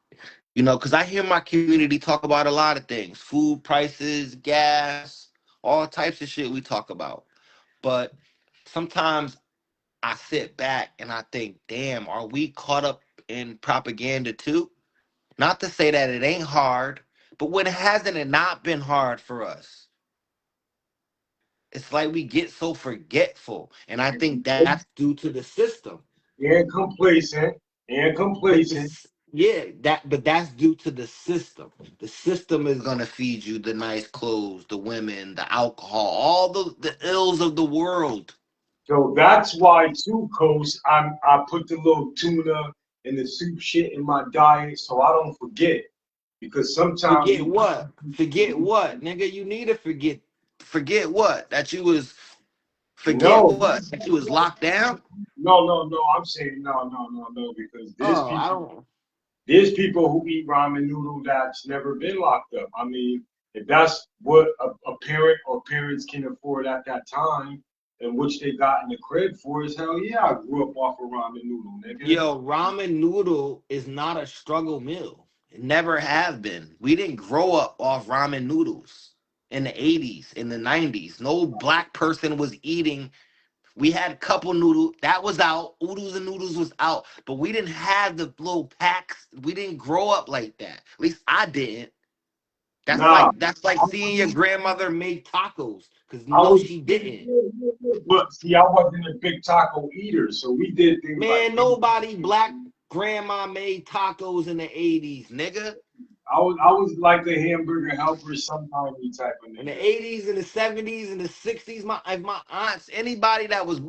Speaker 2: because I hear my community talk about a lot of things: food prices, gas, all types of shit we talk about. But sometimes I sit back and I think, damn, are we caught up in propaganda too? Not to say that it ain't hard, but when hasn't it not been hard for us? It's like we get so forgetful. And I think that's due to the system.
Speaker 3: and complacent. And
Speaker 2: But
Speaker 3: complacent.
Speaker 2: this, yeah, but that's due to the system. The system is gonna feed you the nice clothes, the women, the alcohol, all the ills of the world.
Speaker 3: So that's why too, Coast, I put the little tuna and the soup shit in my diet so I don't forget. Because sometimes
Speaker 2: Forget what? Forget what, nigga? You need to forget. Forget what? That you was. Forget
Speaker 3: no,
Speaker 2: what? That you was locked down.
Speaker 3: no. I'm saying no, because
Speaker 2: Oh, I don't.
Speaker 3: there's people who eat ramen noodle that's never been locked up. I mean, if that's what a parent or parents can afford at that time, and which they got in the crib for, is hell yeah, I grew up off of ramen noodle, nigga.
Speaker 2: Yo, ramen noodle is not a struggle meal. It never have been. We didn't grow up off ramen noodles in the 80s, in the 90s. No black person was eating. We had a couple noodles that was out. Oodles and noodles was out, but we didn't have the little packs. We didn't grow up like that. At least I didn't.
Speaker 3: Nah,
Speaker 2: That's like seeing your grandmother make tacos, because
Speaker 3: I
Speaker 2: no,
Speaker 3: was,
Speaker 2: she didn't.
Speaker 3: but see, I wasn't a big taco eater, so we did things like.
Speaker 2: Man, nobody black grandma made tacos in the 80s, nigga.
Speaker 3: I was like a hamburger helper, sometime type of
Speaker 2: In the
Speaker 3: nigga.
Speaker 2: 80s and the 70s and the 60s, my aunts, anybody that was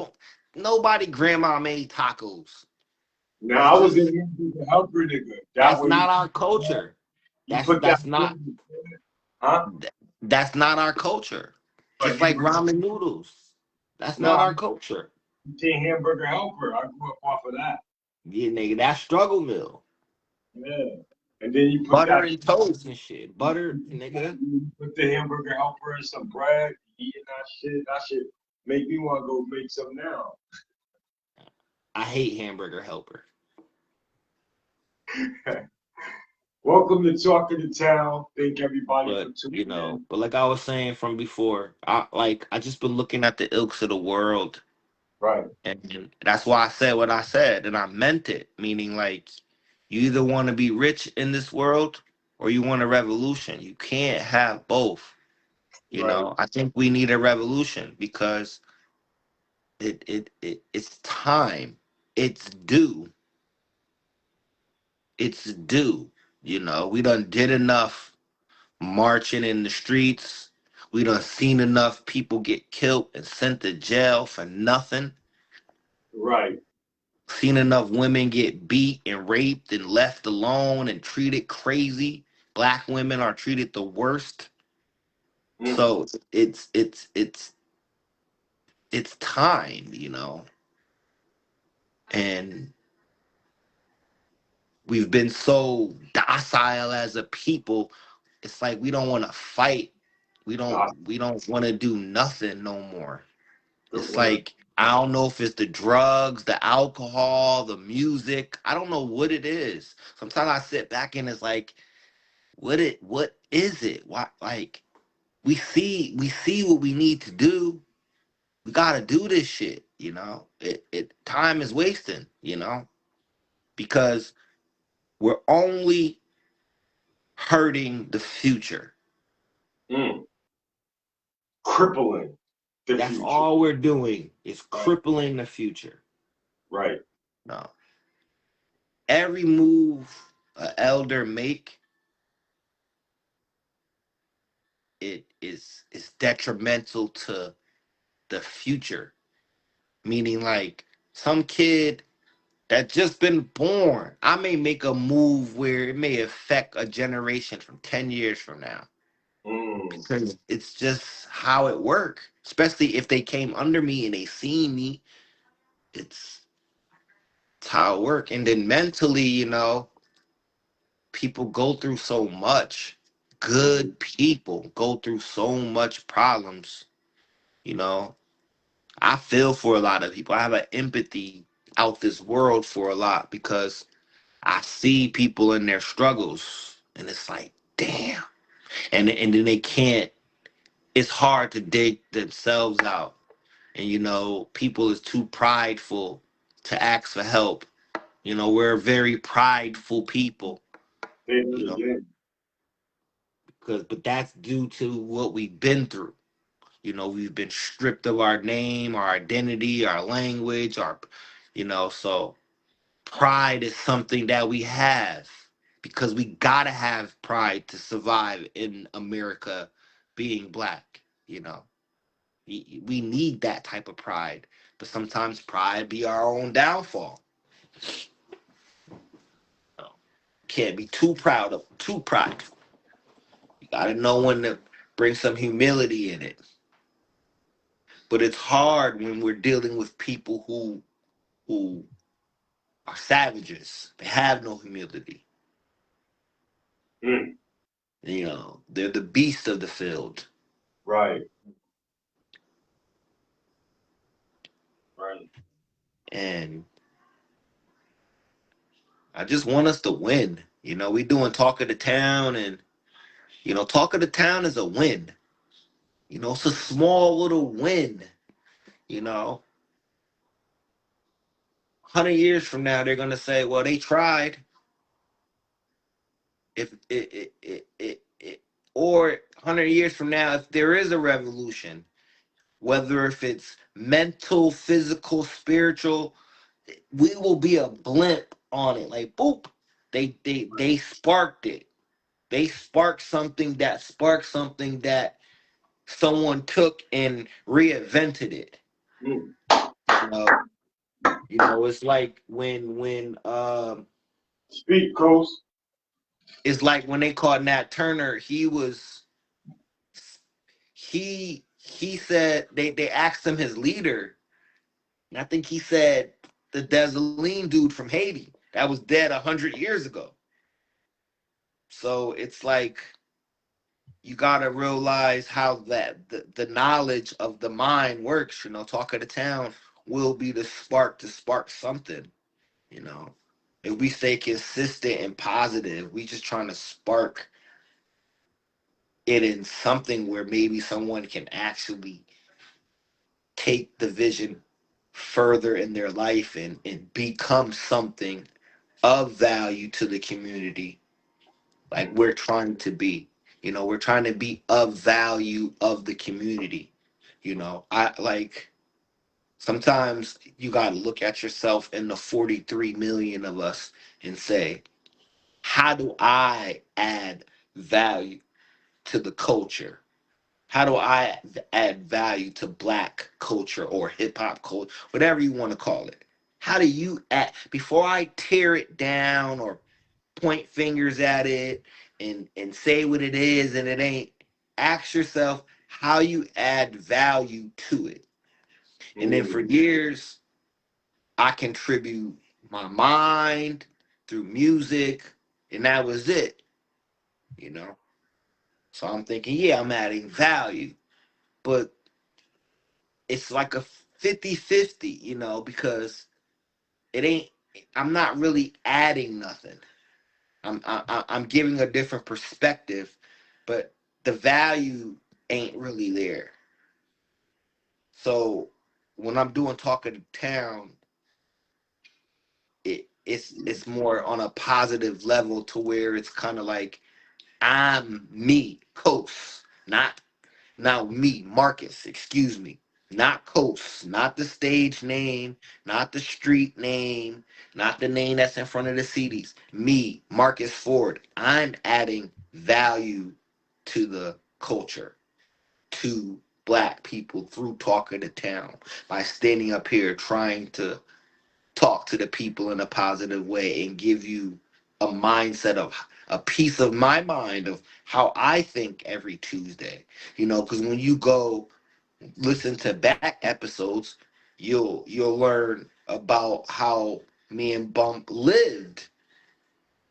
Speaker 2: nobody grandma made tacos.
Speaker 3: Now
Speaker 2: That's
Speaker 3: I was a
Speaker 2: just
Speaker 3: hamburger helper nigga. That
Speaker 2: that's
Speaker 3: way
Speaker 2: not our culture.
Speaker 3: you put that,
Speaker 2: That's not
Speaker 3: huh?
Speaker 2: that's not our culture.
Speaker 3: But
Speaker 2: Just
Speaker 3: you
Speaker 2: like
Speaker 3: were
Speaker 2: ramen noodles. That's
Speaker 3: no,
Speaker 2: not our
Speaker 3: I'm
Speaker 2: culture.
Speaker 3: a hamburger helper. I grew up off of that.
Speaker 2: Yeah, nigga, that's struggle meal.
Speaker 3: Yeah. And then you put
Speaker 2: Butter
Speaker 3: that,
Speaker 2: and toast and shit. Butter, nigga.
Speaker 3: you put the hamburger helper and some bread, eating that shit. That shit make me want to go make some now.
Speaker 2: I hate hamburger helper.
Speaker 3: Welcome to Talk of the Town. Thank everybody for tuning in.
Speaker 2: But like I was saying from before, I just been looking at the ilks of the world,
Speaker 3: Right,
Speaker 2: and that's why I said what I said, and I meant it. Meaning, like, you either want to be rich in this world or you want a revolution. You can't have both.
Speaker 3: right.
Speaker 2: I think we need a revolution because it's time. It's due. It's due. We done did enough marching in the streets. We done seen enough people get killed and sent to jail for nothing.
Speaker 3: Right.
Speaker 2: Seen enough women get beat and raped and left alone and treated crazy. Black women are treated the worst.
Speaker 3: Mm.
Speaker 2: So it's it's time, you know, and we've been so docile as a people. It's like we don't want to fight. We don't
Speaker 3: Nah,
Speaker 2: we don't want to do nothing no more.
Speaker 3: good
Speaker 2: It's
Speaker 3: word.
Speaker 2: like I don't know if it's the drugs, the alcohol, the music. I don't know what it is. Sometimes I sit back and it's like, what is it? Why, like, we see what we need to do. We gotta do this shit, you know. It time is wasting, you know, because we're only hurting the future.
Speaker 3: Mm. Crippling the
Speaker 2: That's
Speaker 3: future.
Speaker 2: all we're doing is
Speaker 3: Right.
Speaker 2: crippling the future.
Speaker 3: Right.
Speaker 2: No. Every move a elder make, it is detrimental to the future. Meaning like some kid that just been born, I may make a move where it may affect a generation from 10 years from now.
Speaker 3: Mm.
Speaker 2: Because it's just how it work. Especially if they came under me and they seen me. It's it's how it work. And then mentally, you know, people go through so much.
Speaker 3: Mm-hmm.
Speaker 2: Good people go through so much problems, you know. I feel for a lot of people. I have an empathy out this world for a lot because I see people in their struggles and it's like, damn. And then they can't, it's hard to dig themselves out. And you know, people is too prideful to ask for help. You know, we're very prideful people,
Speaker 3: Say
Speaker 2: you
Speaker 3: it
Speaker 2: know,
Speaker 3: again.
Speaker 2: because but that's due to what we've been through. You know, we've been stripped of our name, our identity, our language, our, you know, so pride is something that we have because we gotta have pride to survive in America being black, you know. We need that type of pride, but sometimes pride be our own downfall. You know, can't be too prideful. You gotta know when to bring some humility in it. But it's hard when we're dealing with people who are savages. They have no humility.
Speaker 3: Mm.
Speaker 2: You know, they're the beast of the field.
Speaker 3: Right. Right.
Speaker 2: And I just want us to win. You know, we doing talk of the town, and you know, talk of the town is a win. You know, it's a small little win. You know, 100 years from now, they're gonna say, "Well, they tried." If or 100 years from now, if there is a revolution, whether if it's mental, physical, spiritual, we will be a blimp on it. Like boop, they sparked it. They sparked something that someone took and reinvented it.
Speaker 3: Mm.
Speaker 2: You know, it's like
Speaker 3: Speak, Coast.
Speaker 2: it's like when they called Nat Turner, he said they asked him his leader, and I think he said the Desaline dude from Haiti that was dead 100 years ago. So it's like you gotta realize how that the knowledge of the mind works. You know, talk of the town will be the spark to spark something. You know, if we stay consistent and positive, we just trying to spark it in something where maybe someone can actually take the vision further in their life and become something of value to the community like we're trying to be. You know, we're trying to be of value of the community. You know, I like sometimes you got to look at yourself in the 43 million of us and say, how do I add value to the culture? How do I add value to black culture or hip hop culture, whatever you want to call it? How do you add, before I tear it down or point fingers at it and say what it is and it ain't, ask yourself how you add value to it. And then for years, I contribute my mind through music, and that was it, you know? So I'm thinking, yeah, I'm adding value, but it's like a 50-50, because it ain't, I'm not really adding nothing. I'm giving a different perspective, but the value ain't really there. So when I'm doing Talk of the Town, it's more on a positive level to where it's kind of like I'm me, Coast, not now me, Marcus, excuse me. Not Coast, not the stage name, not the street name, not the name that's in front of the CDs. Me, Marcus Ford. I'm adding value to the culture, to black people through Talk of the Town by standing up here trying to talk to the people in a positive way and give you a mindset of a piece of my mind of how I think every Tuesday. Because when you go listen to back episodes, you'll learn about how me and Bump lived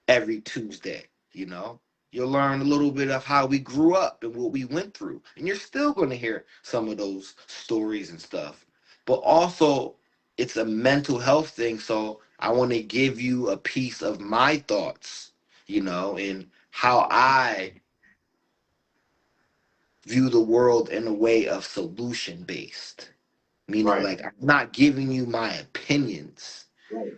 Speaker 2: every Tuesday, you know. You'll learn a little bit of how we grew up and what we went through. And you're still going to hear some of those stories and stuff. But also, it's a mental health thing. So I want to give you a piece of my thoughts, and how I view the world in a way of solution based. Meaning,
Speaker 3: Right.
Speaker 2: like, I'm not giving you my opinions.
Speaker 3: Right.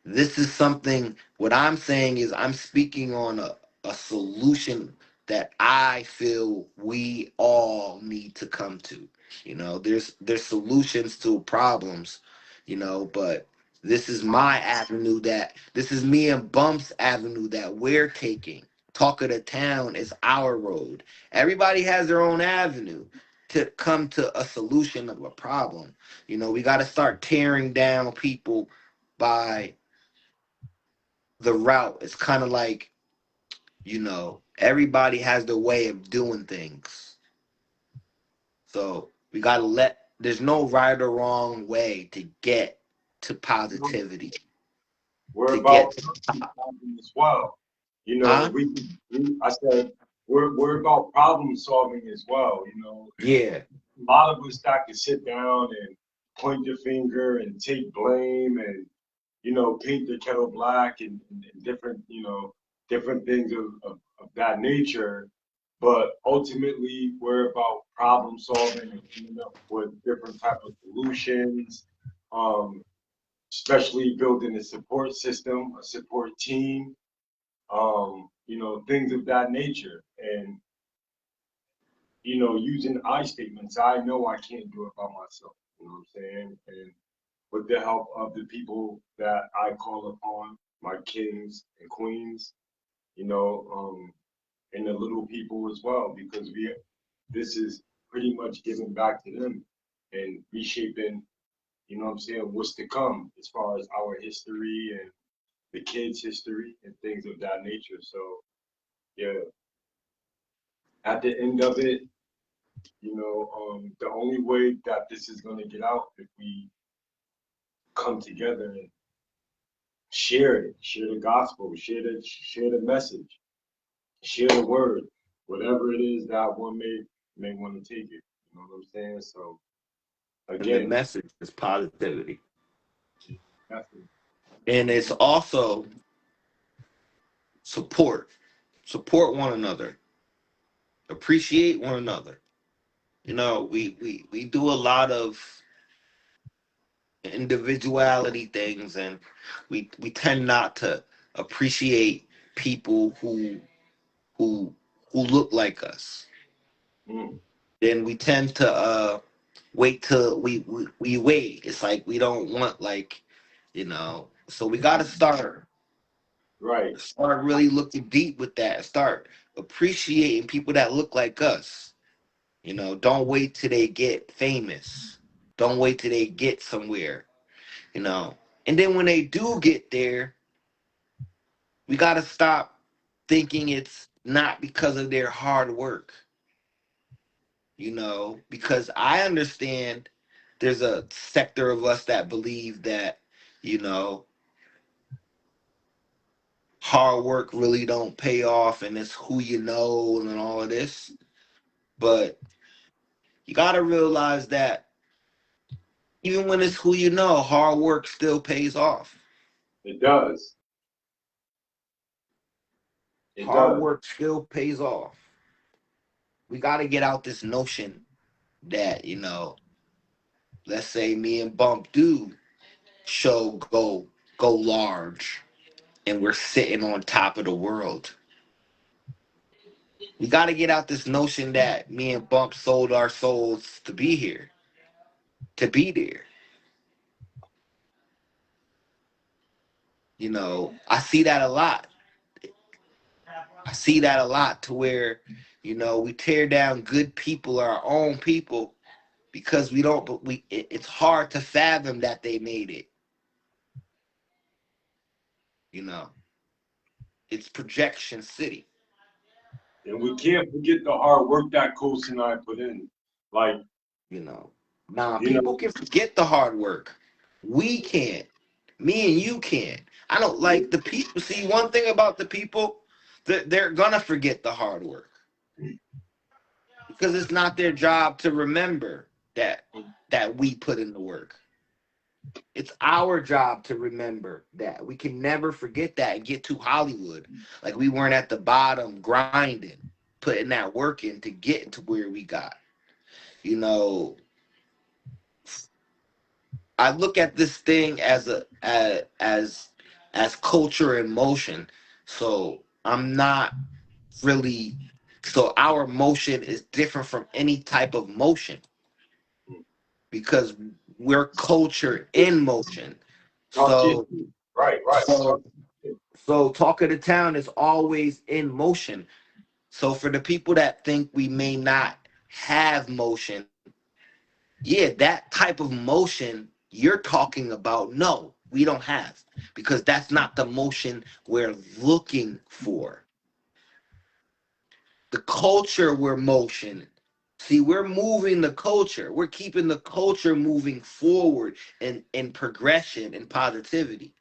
Speaker 2: This is something, what I'm saying is I'm speaking on a solution that I feel we all need to come to. There's solutions to problems, but this is my avenue, that this is me and Bump's avenue that we're taking. Talk of the Town is our road. Everybody has their own avenue to come to a solution of a problem. We got to start tearing down people by the route. It's kind of like, everybody has their way of doing things. So we got to there's no right or wrong way to get to positivity,
Speaker 3: We're
Speaker 2: to get
Speaker 3: about
Speaker 2: to the top.
Speaker 3: problem as well.
Speaker 2: Huh?
Speaker 3: I said we're about problem solving as well.
Speaker 2: Yeah.
Speaker 3: A lot of us that can sit down and point the finger and take blame and paint the kettle black and different different things of that nature. But ultimately, we're about problem solving and coming up with different type of solutions. Um, Especially building a support system, a support team, things of that nature. And, using I statements, I know I can't do it by myself. You know what I'm saying? And with the help of the people that I call upon, my kings and queens, and the little people as well, because this is pretty much giving back to them and reshaping, what I'm saying, what's to come as far as our history and the kids' history and things of that nature. So yeah, at the end of it, the only way that this is gonna get out if we come together and share the gospel, share the message, share the word, whatever it is that one may want to take it. You know what I'm saying? So
Speaker 2: And the
Speaker 3: again,
Speaker 2: message is positivity.
Speaker 3: that's
Speaker 2: And it's also support. Support one another. Appreciate one another. We do a lot of individuality things, and we tend not to appreciate people who who look like us.
Speaker 3: mm,
Speaker 2: Then we tend to wait till we wait. It's like we don't want, like, so we got to
Speaker 3: right.
Speaker 2: start really looking deep with that, start appreciating people that look like us. Don't wait till they get famous, don't wait till they get somewhere. And then when they do get there, we got to stop thinking it's not because of their hard work, because I understand there's a sector of us that believe that, you know, hard work really don't pay off and it's who you know and all of this. But you got to realize that even when it's who you know, hard work still pays off.
Speaker 3: It does. It
Speaker 2: Hard
Speaker 3: does.
Speaker 2: work still pays off. We got to get out this notion that, let's say me and Bump do show go large and we're sitting on top of the world. We got to get out this notion that me and Bump sold our souls to be here, to be there. I see that a lot. I see that a lot to where, we tear down good people, our own people, because we don't, but it's hard to fathom that they made it. It's projection city.
Speaker 3: And we can't forget the hard work that Coach and I put in. Like,
Speaker 2: Nah,
Speaker 3: you know,
Speaker 2: people can forget the hard work. We can't. Me and you can't. I don't like the people. See, one thing about the people, they're gonna forget the hard work because it's not their job to remember that we put in the work. It's our job to remember that. We can never forget that and get to Hollywood like we weren't at the bottom grinding, putting that work in to get to where we got. You know, I look at this thing as culture in motion. So I'm not really so our motion is different from any type of motion because we're culture in motion.
Speaker 3: talk to
Speaker 2: So
Speaker 3: you. Right, right.
Speaker 2: so so talk of the town is always in motion. So for the people that think we may not have motion, yeah, that type of motion you're talking about, no, we don't have because that's not the motion we're looking for. The culture we're motion. See, we're moving the culture. We're keeping the culture moving forward in progression and positivity.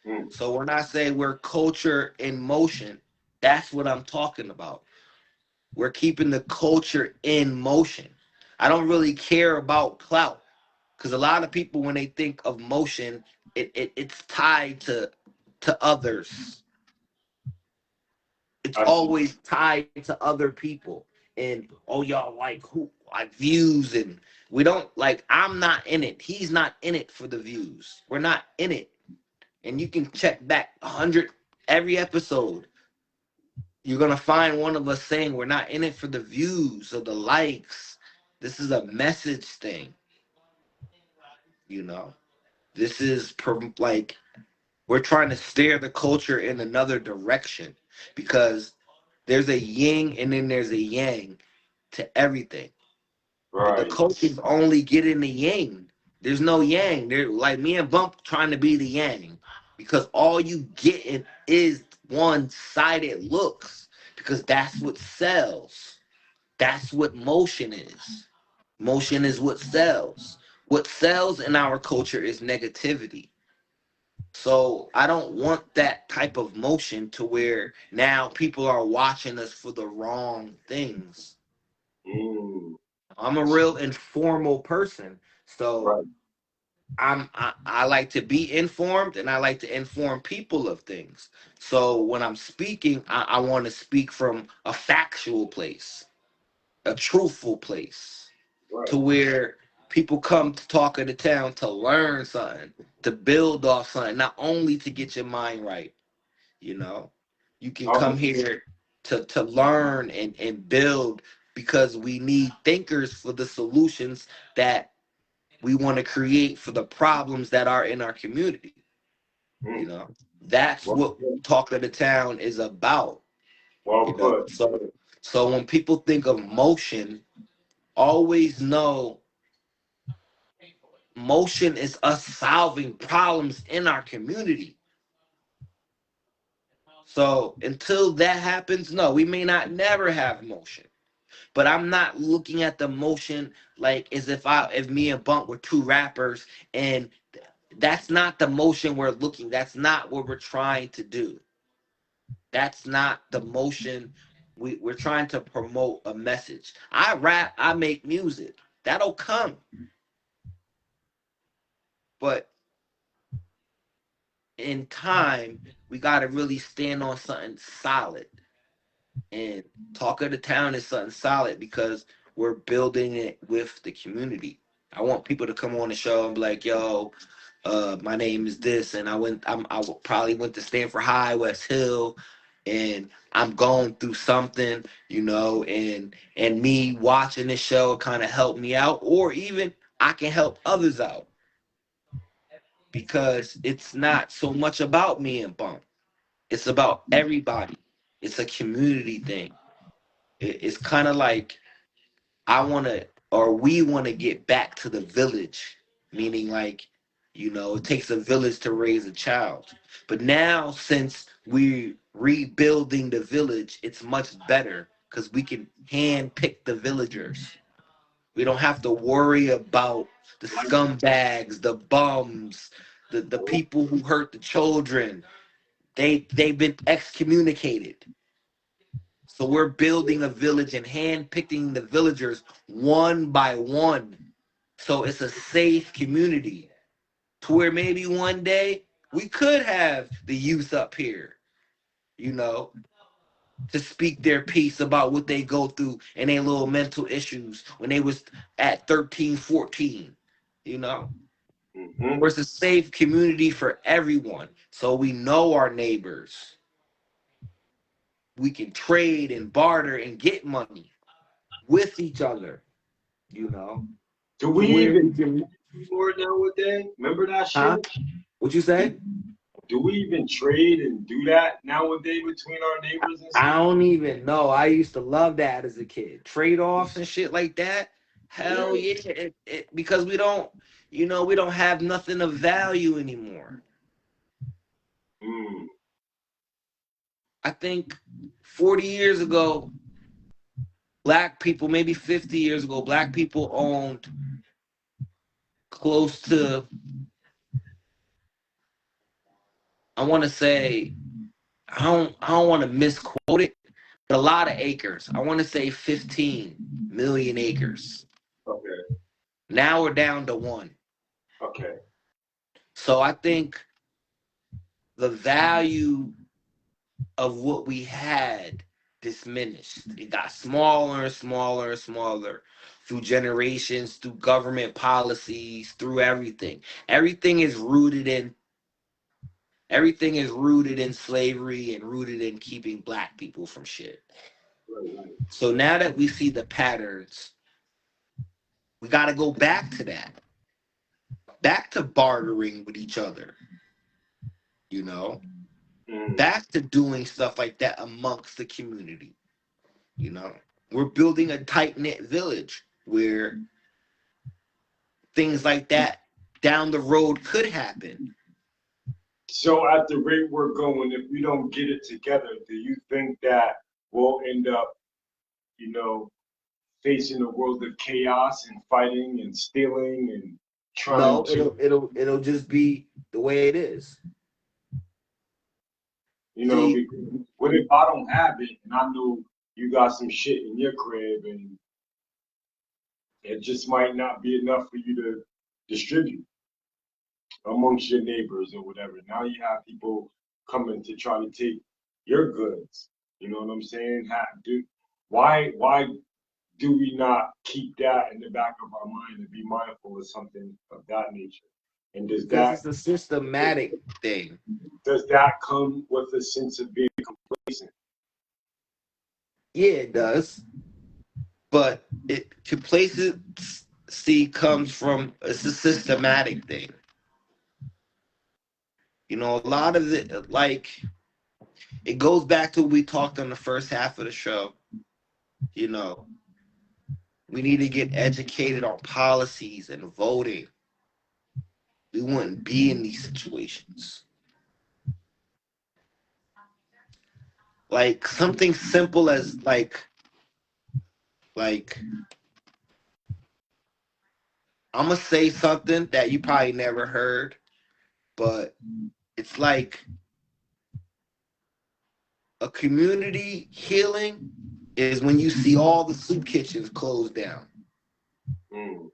Speaker 3: Mm.
Speaker 2: So when I say we're culture in motion, that's what I'm talking about. We're keeping the culture in motion. I don't really care about clout. Because a lot of people, when they think of motion, it's tied to others. It's
Speaker 3: I see.
Speaker 2: always tied to other people. And oh, y'all like who like views, and we don't like. I'm not in it. He's not in it for the views. We're not in it. And you can check back 100 every episode. You're gonna find one of us saying we're not in it for the views or the likes. This is a message thing. You know. This is like we're trying to steer the culture in another direction because there's a yin and then there's a yang to everything. The
Speaker 3: Right.
Speaker 2: culture's only getting the yang. There's no yang. They're like me and Bump trying to be the yang because all you getting is one-sided looks because that's what sells. That's what motion is. Motion is what sells. What sells in our culture is negativity. So I don't want that type of motion to where now people are watching us for the wrong things.
Speaker 3: Mm.
Speaker 2: I'm a real informal person. So
Speaker 3: Right.
Speaker 2: I like to be informed and I like to inform people of things. So when I'm speaking, I want to speak from a factual place, a truthful place,
Speaker 3: Right.
Speaker 2: to where people come to talk of the town to learn something, to build off something, not only to get your mind right. You can
Speaker 3: Okay.
Speaker 2: come here to learn and build because we need thinkers for the solutions that we want to create for the problems that are in our community. you
Speaker 3: Mm.
Speaker 2: know that's
Speaker 3: Well,
Speaker 2: what talk of the town is about.
Speaker 3: well put.
Speaker 2: So when people think of motion, always know motion is us solving problems in our community. So until that happens, no, we may not never have motion. But I'm not looking at the motion like as if me and Bunk were two rappers, and that's not the motion we're looking. That's not what we're trying to do. That's not the motion. We're trying to promote a message. I rap, I make music. That'll come. But in time, we gotta really stand on something solid. And Talk of the Town is something solid because we're building it with the community. I want people to come on the show and be like, "Yo, my name is this, and probably went to Stanford High, West Hill, and I'm going through something, and me watching this show kind of helped me out, or even I can help others out because it's not so much about me and Bump. It's about everybody. It's a community thing. It's kind of like we want to get back to the village, meaning like, it takes a village to raise a child. But now, since we're rebuilding the village, it's much better because we can hand pick the villagers. We don't have to worry about the scumbags, the bums, the people who hurt the children. They've been excommunicated. So we're building a village and handpicking the villagers one by one. So it's a safe community to where maybe one day we could have the youth up here, you know, to speak their piece about what they go through and their little mental issues when they was at 13, 14, you know.
Speaker 3: Mm-hmm.
Speaker 2: Where it's a safe community for everyone. So we know our neighbors. We can trade and barter and get money with each other, you know.
Speaker 3: Do we
Speaker 2: Where
Speaker 3: even
Speaker 2: we can,
Speaker 3: more nowadays? Remember that shit?
Speaker 2: huh? What you say?
Speaker 3: Do we even trade and do that nowadays between our neighbors and
Speaker 2: I
Speaker 3: stuff?
Speaker 2: don't even know. I used to love that as a kid. Trade-offs and shit like that. Hell
Speaker 3: Yeah.
Speaker 2: yeah. Because we don't have nothing of value anymore.
Speaker 3: Mm.
Speaker 2: I think 40 years ago, black people, maybe 50 years ago, black people owned close to, I want to say, I don't want to misquote it, but a lot of acres. I want to say 15 million acres.
Speaker 3: Okay.
Speaker 2: Now we're down to 1.
Speaker 3: Okay.
Speaker 2: So I think the value of what we had diminished. It got smaller and smaller and smaller through generations, through government policies, through everything. Everything is rooted in slavery and rooted in keeping black people from shit.
Speaker 3: Right.
Speaker 2: So now that we see the patterns, we got to go back to that. Back to bartering with each other, you know?
Speaker 3: Mm.
Speaker 2: Back to doing stuff like that amongst the community, you know? We're building a tight-knit village where things like that down the road could happen.
Speaker 3: So at the rate we're going, if we don't get it together, do you think that we'll end up, facing a world of chaos and fighting and stealing and trying
Speaker 2: No,
Speaker 3: to,
Speaker 2: it'll just be the way it is. See,
Speaker 3: because what if I don't have it and I know you got some shit in your crib and it just might not be enough for you to distribute amongst your neighbors or whatever. Now you have people coming to try to take your goods. You know what I'm saying? Why do we not keep that in the back of our mind and be mindful of something of that nature? And
Speaker 2: because it's a systematic thing.
Speaker 3: does that come with a sense of being complacent?
Speaker 2: Yeah, it does. But complacency comes from, it's a systematic thing. You know, a lot of it, like, it goes back to what we talked on the first half of the show. You know, we need to get educated on policies and voting. We wouldn't be in these situations. Like something simple as like Like, I'm gonna say something that you probably never heard, but it's like a community healing is when you see all the soup kitchens closed down,
Speaker 3: Mm.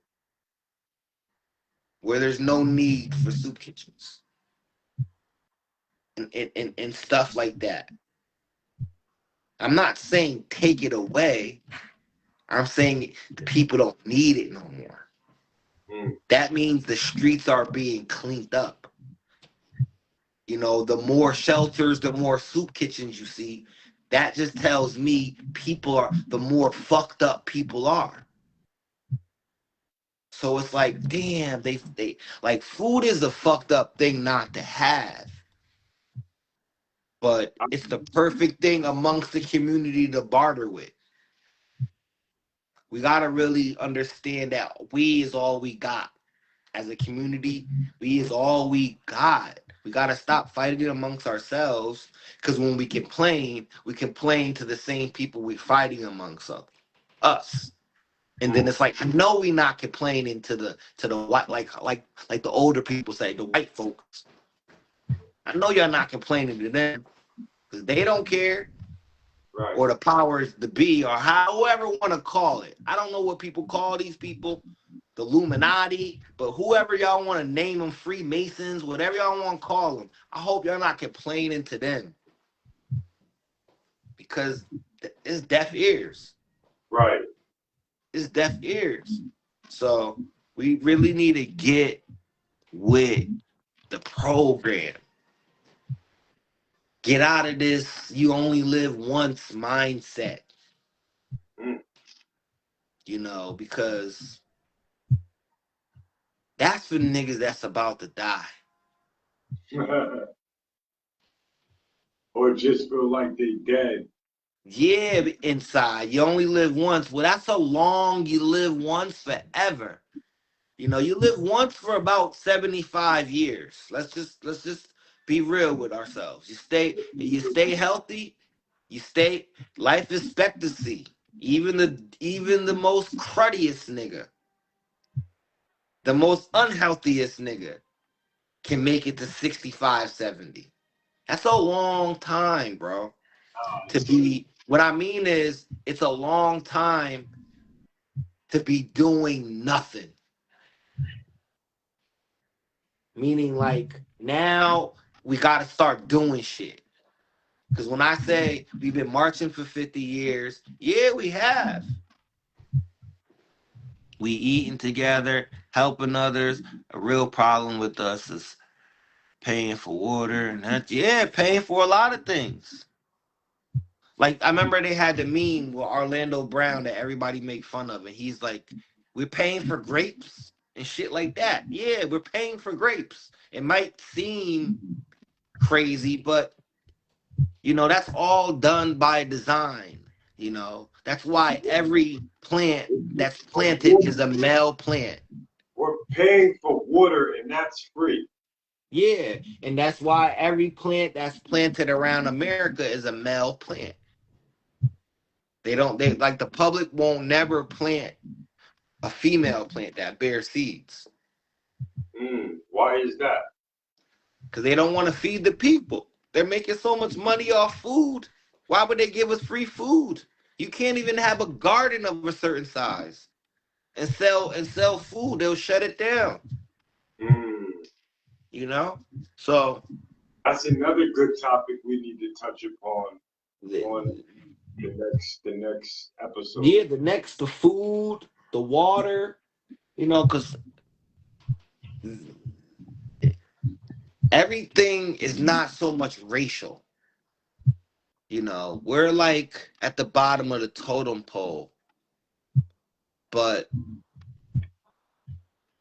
Speaker 2: where there's no need for soup kitchens and stuff like that. I'm not saying take it away. I'm saying the people don't need it no more.
Speaker 3: Mm.
Speaker 2: That means the streets are being cleaned up. You know, the more shelters, the more soup kitchens you see, that just tells me the more fucked up people are. So it's like, damn, they like food is a fucked up thing not to have, but it's the perfect thing amongst the community to barter with. We gotta really understand that we is all we got as a community. We is all we got. We gotta stop fighting amongst ourselves, because when we complain to the same people we fighting amongst us. And then it's like, I know we not complaining to the white, like the older people say, the white folks. I know y'all not complaining to them because they don't care,
Speaker 3: Right.
Speaker 2: or the powers to be, or however want to call it. I don't know what people call these people, the Illuminati, but whoever y'all want to name them, Freemasons, whatever y'all want to call them. I hope y'all not complaining to them, because it's deaf ears.
Speaker 3: Right.
Speaker 2: It's deaf ears. So we really need to get with the program. Get out of this you only live once mindset,
Speaker 3: Mm.
Speaker 2: you know, because that's for niggas that's about to die.
Speaker 3: Or just feel like they dead.
Speaker 2: Yeah, inside. You only live once. Well, that's how long you live once forever. You know, you live once for about 75 years. Let's just be real with ourselves. You stay healthy, you stay life expectancy. Even the most cruddiest nigga, the most unhealthiest nigga can make it to 65, 70. That's a long time, bro. To be what I mean is it's a long time to be doing nothing. Meaning, like, now we got to start doing shit. Because when I say we've been marching for 50 years, yeah, we have. We eating together, helping others. A real problem with us is paying for water and that. Yeah, paying for a lot of things. Like, I remember they had the meme with Orlando Brown that everybody make fun of, and he's like, "We're paying for grapes and shit like that." Yeah, we're paying for grapes. It might seem crazy, but you know, that's all done by design. You know, that's why every plant that's planted is a male plant.
Speaker 3: We're paying for water and that's free.
Speaker 2: Yeah, and that's why every plant that's planted around America is a male plant. They like the public won't never plant a female plant that bears seeds
Speaker 3: Why is that?
Speaker 2: because they don't want to feed the people. They're making so much money off food. Why would they give us free food? You can't even have a garden of a certain size and sell food. They'll shut it down.
Speaker 3: Mm.
Speaker 2: You know, so
Speaker 3: That's another good topic we need to touch upon
Speaker 2: the,
Speaker 3: on the next episode.
Speaker 2: yeah, the food, the water. You know, because everything is not so much racial. You know, we're like at the bottom of the totem pole, but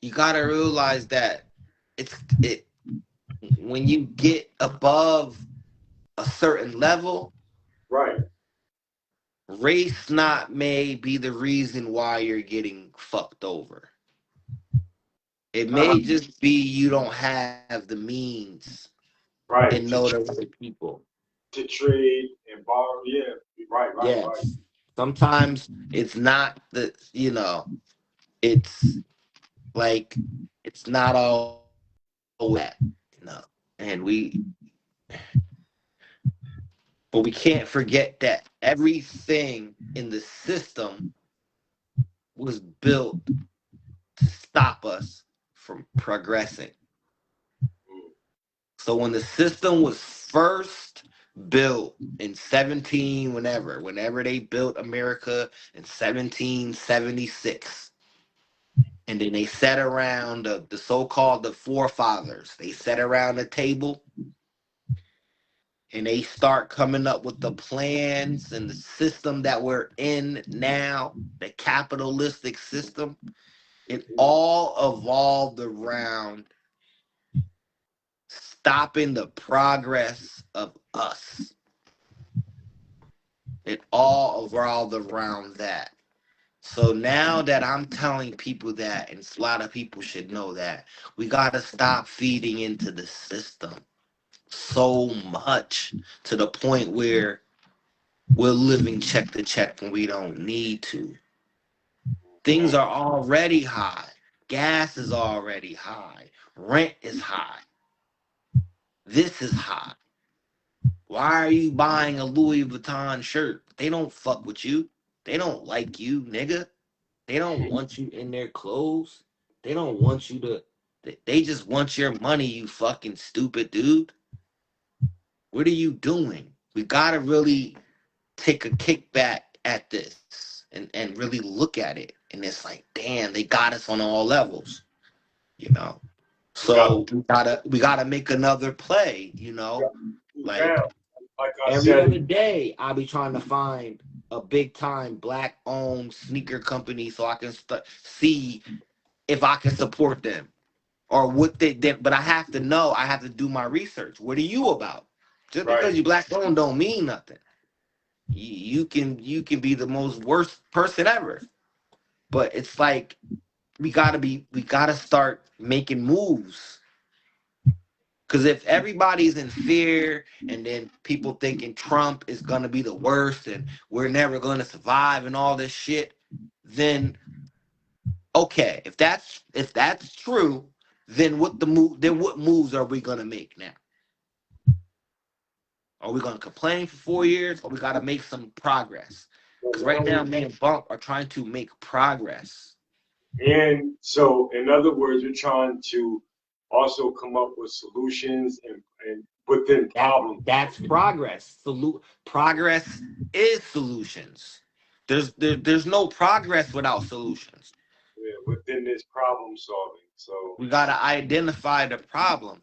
Speaker 2: you gotta realize that it when you get above a certain level,
Speaker 3: Right.
Speaker 2: race not may be the reason why you're getting fucked over. It may just be you don't have the means
Speaker 3: Right.
Speaker 2: and know the right people.
Speaker 3: To trade and borrow. Yeah. Right.
Speaker 2: Yes. Sometimes it's not it's like it's not all that, you know. And but we can't forget that everything in the system was built to stop us from progressing. So when the system was first built in 17, whenever they built America in 1776, and then they sat around the so-called the forefathers, they sat around the table and they start coming up with the plans and the system that we're in now, the capitalistic system. It all evolved around stopping the progress of us. It all evolved around that. So now that I'm telling people that, and a lot of people should know that, we got to stop feeding into the system so much to the point where we're living check to check when we don't need to. Things are already high. Gas is already high. Rent is high. This is high. Why are you buying a Louis Vuitton shirt? They don't fuck with you. They don't like you, nigga. They don't want you in their clothes. They don't want you to. They just want your money, you fucking stupid dude. What are you doing? We gotta really take a kickback at this and really look at it. And it's like, damn, they got us on all levels, you know. So we gotta make another play, you know.
Speaker 3: Down.
Speaker 2: Like
Speaker 3: Like I
Speaker 2: every
Speaker 3: said,
Speaker 2: other day, I'll be trying to find a big time black owned sneaker company so I can see if I can support them or what they did. But I have to know, I have to do my research. What are you about? Just because
Speaker 3: right.
Speaker 2: you black owned don't mean nothing. You can be the most worst person ever. But it's like we gotta start making moves. Because if everybody's in fear and then people thinking Trump is gonna be the worst and we're never gonna survive and all this shit, then okay, if that's true, then what moves are we gonna make now? Are we gonna complain for 4 years or we gotta make some progress? Because right now me and Bump are trying to make progress.
Speaker 3: And so, in other words, you're trying to also come up with solutions and within
Speaker 2: That
Speaker 3: problems.
Speaker 2: that's progress. Progress is solutions. There's no progress without solutions.
Speaker 3: Yeah, within this problem solving. So,
Speaker 2: We gotta identify the problem.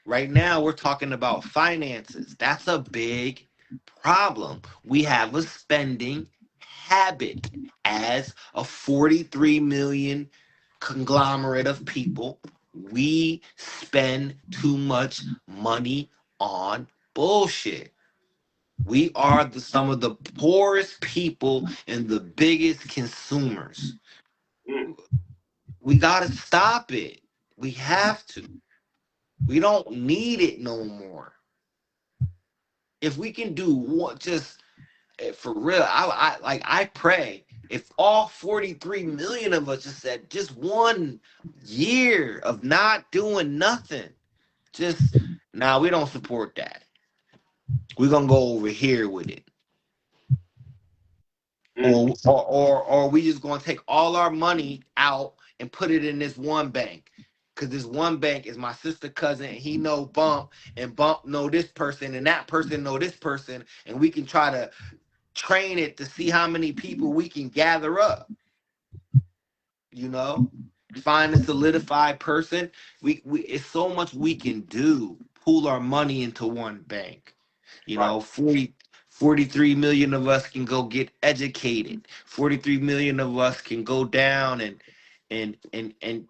Speaker 2: Right now, we're talking about finances. That's a big problem. We have a spending habit as a 43 million conglomerate of people. We spend too much money on bullshit. We are some of the poorest people and the biggest consumers.
Speaker 3: mm,
Speaker 2: We got to stop it. We have to. We don't need it no more. If we can do what, just for real, I pray if all 43 million of us just said just 1 year of not doing nothing, just now we don't support that. We're gonna go over here with it.
Speaker 3: mm,
Speaker 2: Or we just gonna take all our money out and put it in this one bank. Cause this one bank is my sister cousin, and he know Bump, and Bump know this person, and that person know this person, and we can try to train it to see how many people we can gather up. You know, find a solidified person. We it's so much we can do. Pool our money into one bank. You
Speaker 3: right.
Speaker 2: know, 43 million of us can go get educated. 43 million of us can go down and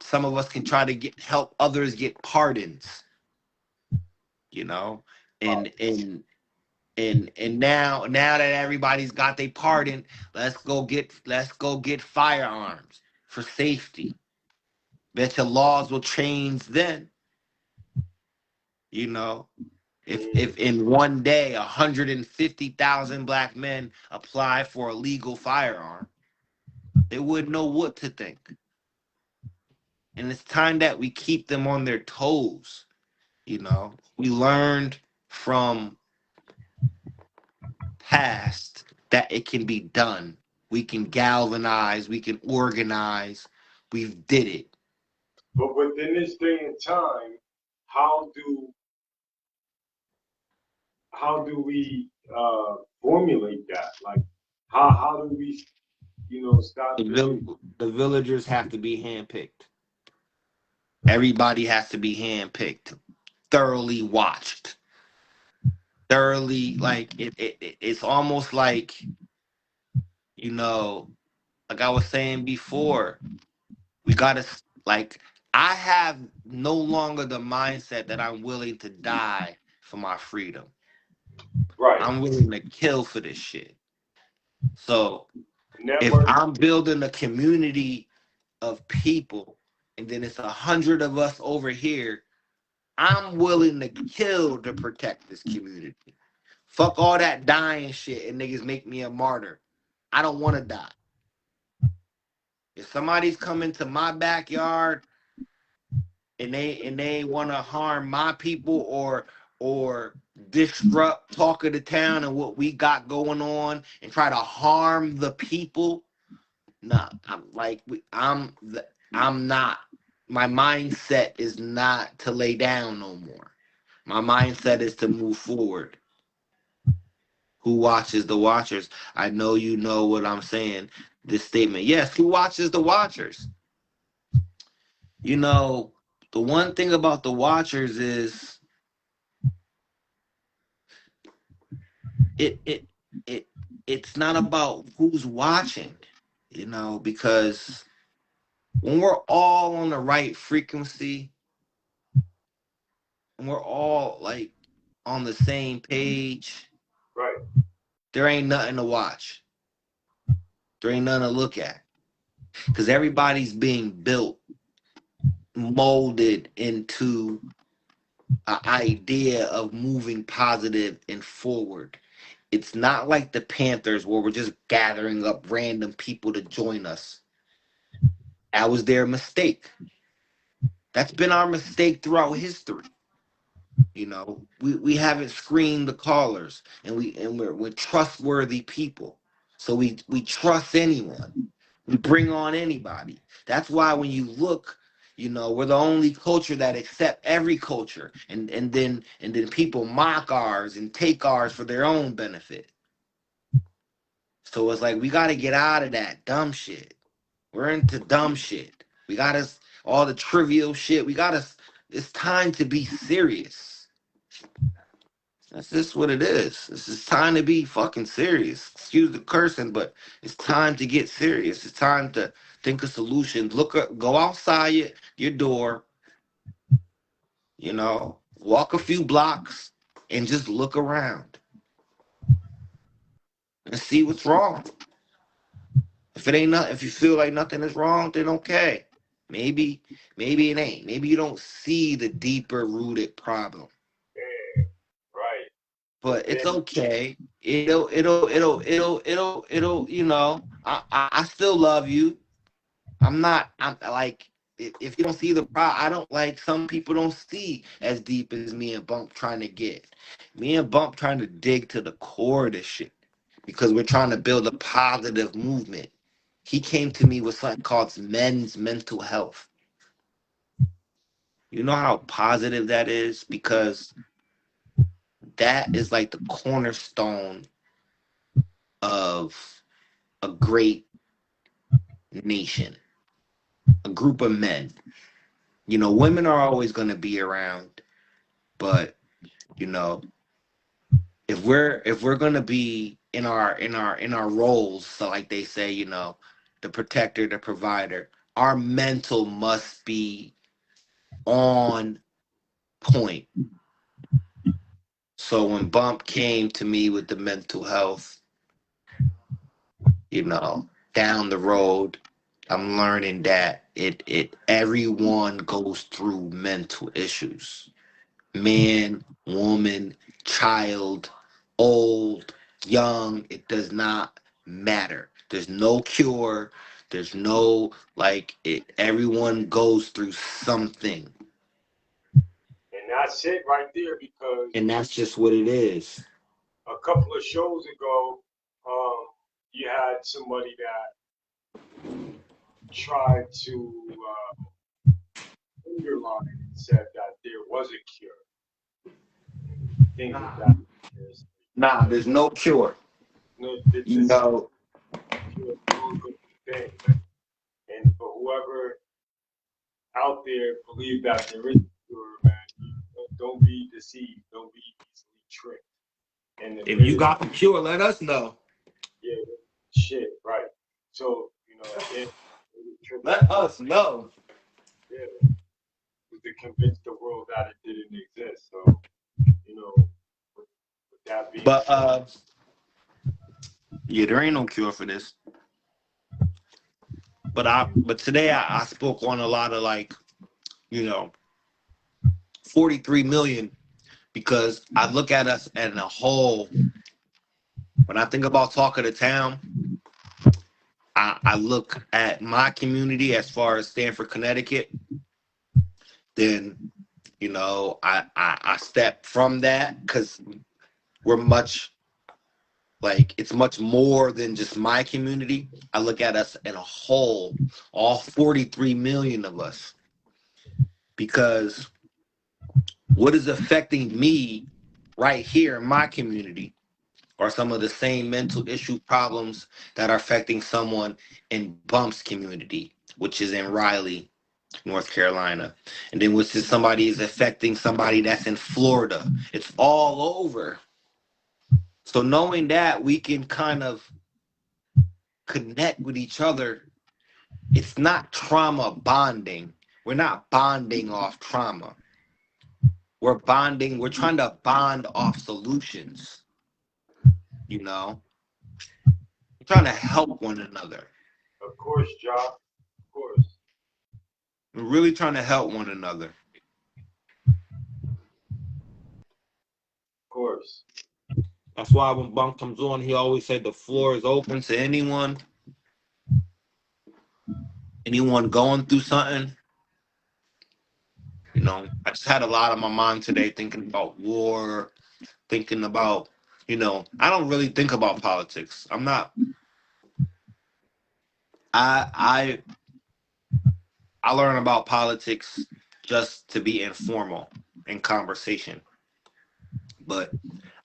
Speaker 2: some of us can try to help others get pardons, you know. And now that everybody's got their pardon, let's go get firearms for safety. Bet your laws will change then, you know. If in one day 150,000 black men apply for a legal firearm, they wouldn't know what to think. And it's time that we keep them on their toes. You know, we learned from past that it can be done. We can galvanize, we can organize. We've did it.
Speaker 3: But within this day and time, how do we formulate that? Like, how do we, stop this?
Speaker 2: The villagers have to be handpicked. Everybody has to be handpicked, thoroughly watched, thoroughly like it's almost like, you know, like I was saying before, we gotta like I have no longer the mindset that I'm willing to die for my freedom.
Speaker 3: Right.
Speaker 2: I'm willing to kill for this shit. So if
Speaker 3: Network.
Speaker 2: I'm building a community of people and then it's 100 of us over here, I'm willing to kill to protect this community. Fuck all that dying shit and niggas make me a martyr. I don't want to die. If somebody's coming to my backyard and they want to harm my people or disrupt talk of the town and what we got going on and try to harm the people, nah, I'm not. My mindset is not to lay down no more. My mindset is to move forward. Who watches the watchers? I know you know what I'm saying. This statement. Yes, who watches the watchers? You know, the one thing about the watchers is it it it it's not about who's watching, because when we're all on the right frequency and we're all like on the same page,
Speaker 3: Right.
Speaker 2: there ain't nothing to watch. There ain't nothing to look at. Because everybody's being built, molded into an idea of moving positive and forward. It's not like the Panthers where we're just gathering up random people to join us. That was their mistake. That's been our mistake throughout history. We haven't screened the callers, and we're trustworthy people. So we trust anyone. We bring on anybody. That's why when you look, we're the only culture that accept every culture, and then people mock ours and take ours for their own benefit. So it's like we got to get out of that dumb shit. We're into dumb shit. We got to all the trivial shit. It's time to be serious. That's just what it is. It's time to be fucking serious. Excuse the cursing, but it's time to get serious. It's time to think of solutions. Go outside your door, walk a few blocks and just look around and see what's wrong. If you feel like nothing is wrong, then okay. Maybe it ain't. Maybe you don't see the deeper rooted problem.
Speaker 3: Yeah. Right.
Speaker 2: But it's okay. It'll. I still love you. I'm like, if you don't see the problem, I don't like, some people don't see as deep as me and Bump trying to get. Me and Bump trying to dig to the core of this shit because we're trying to build a positive movement. He came to me with something called men's mental health. You know how positive that is? Because that is like the cornerstone of a great nation, a group of men. Women are always going to be around, but if we're going to be in our roles, so like they say, the protector, the provider, our mental must be on point. So when Bump came to me with the mental health, down the road, I'm learning that everyone goes through mental issues. man, woman, child, old, young, it does not matter. There's no cure. There's no everyone goes through something.
Speaker 3: And that's it right there, because
Speaker 2: And that's just what it is.
Speaker 3: a couple of shows ago, you had somebody that tried to underline and said that there was a cure. Things of that.
Speaker 2: Nah, there's no cure.
Speaker 3: No,
Speaker 2: You
Speaker 3: this
Speaker 2: know,
Speaker 3: cure is no good thing. And for whoever out there believe that there is a cure, man, don't be deceived. Don't be easily tricked. And
Speaker 2: if you got the cure, let us know.
Speaker 3: yeah, shit, right. So, it
Speaker 2: Let us know.
Speaker 3: yeah, to convince the world that it didn't exist. So, with that being
Speaker 2: But
Speaker 3: said,
Speaker 2: yeah, there ain't no cure for this. But today I spoke on a lot of 43 million, because I look at us as a whole. When I think about talk of the town, I look at my community as far as Stamford, Connecticut. Then, I step from that, because we're much it's much more than just my community. I look at us in a whole, all 43 million of us, because what is affecting me right here in my community are some of the same mental issue problems that are affecting someone in Bump's community, which is in Raleigh, North Carolina. And then which is somebody is affecting somebody that's in Florida. It's all over. So knowing that we can kind of connect with each other, it's not trauma bonding. We're not bonding off trauma. We're trying to bond off solutions. We're trying to help one another.
Speaker 3: of course, Job, of course.
Speaker 2: We're really trying to help one another.
Speaker 3: Of course.
Speaker 2: That's why when Bunk comes on, he always said the floor is open to anyone going through something. I just had a lot on my mind today, thinking about war, thinking about, I don't really think about politics. I'm not. I learn about politics just to be informal in conversation, but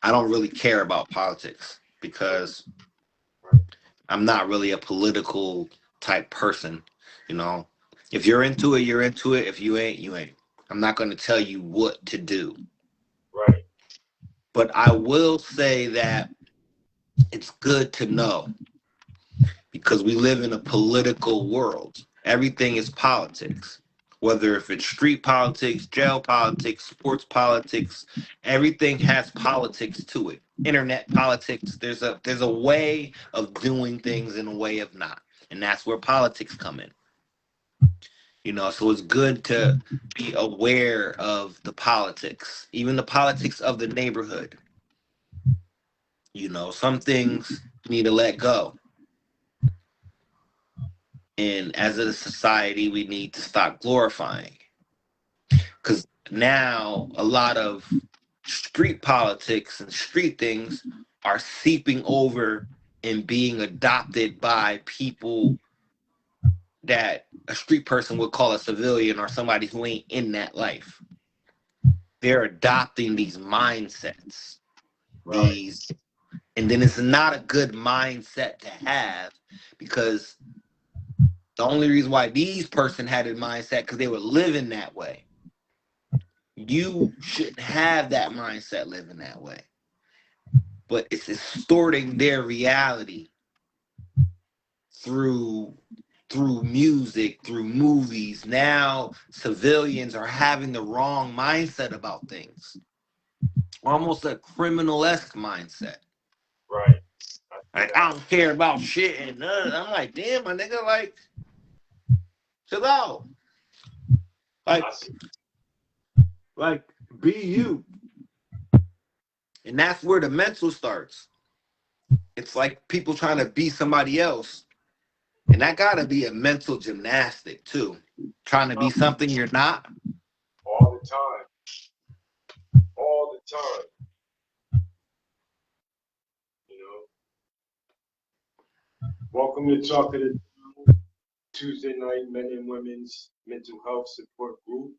Speaker 2: I don't really care about politics because I'm not really a political type person. If you're into it, you're into it. If you ain't, you ain't. I'm not going to tell you what to do.
Speaker 3: Right.
Speaker 2: But I will say that it's good to know, because we live in a political world. Everything is politics. Whether if it's street politics, jail politics, sports politics, everything has politics to it. Internet politics. There's a way of doing things and a way of not. And that's where politics come in. So it's good to be aware of the politics, even the politics of the neighborhood. Some things need to let go. And as a society, we need to stop glorifying. Because now a lot of street politics and street things are seeping over and being adopted by people that a street person would call a civilian, or somebody who ain't in that life. They're adopting these mindsets.
Speaker 3: Right.
Speaker 2: And then it's not a good mindset to have, because the only reason why these person had a mindset because they were living that way. You shouldn't have that mindset living that way. But it's distorting their reality through music, through movies. Now civilians are having the wrong mindset about things. Almost a criminal-esque mindset.
Speaker 3: Right.
Speaker 2: I don't care about shit. And I'm like, damn, my nigga, chill out. Like be you. And that's where the mental starts. It's like people trying to be somebody else. And that gotta be a mental gymnastic too. Trying to be something you're not.
Speaker 3: All the time. All the time. You know. Welcome to Talk of the Town, Tuesday night men and women's mental health support group.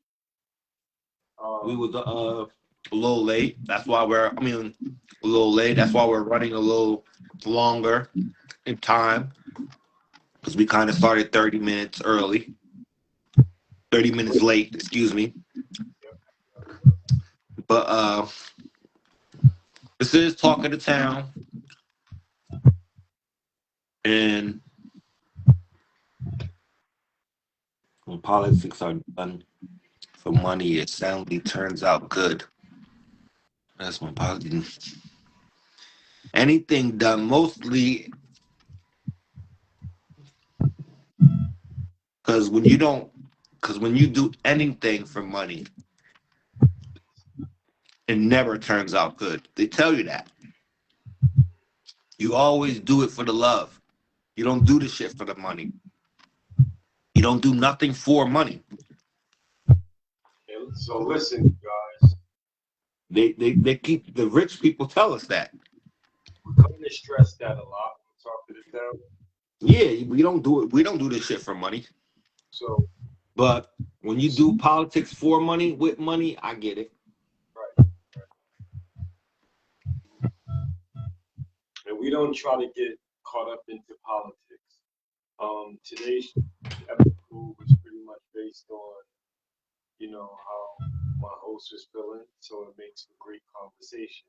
Speaker 2: We was a little late. That's why a little late. That's why we're running a little longer in time. Because we kind of started 30 minutes early. 30 minutes late, excuse me. But this is Talk of the Town. And when politics are done for money, it soundly turns out good. That's my politics. Anything done mostly because when you do anything for money, it never turns out good. They tell you that. You always do it for the love. You don't do the shit for the money. You don't do nothing for money.
Speaker 3: And so listen, guys.
Speaker 2: They keep the rich people tell us that.
Speaker 3: We're coming to stress that a lot when we talk to the town.
Speaker 2: Yeah, we don't do it. We don't do this shit for money.
Speaker 3: So
Speaker 2: But when you do politics for money, with money, I get it.
Speaker 3: right. And we don't try to get caught up into politics. Today's episode was pretty much based on, how my host was feeling, so it makes a great conversation.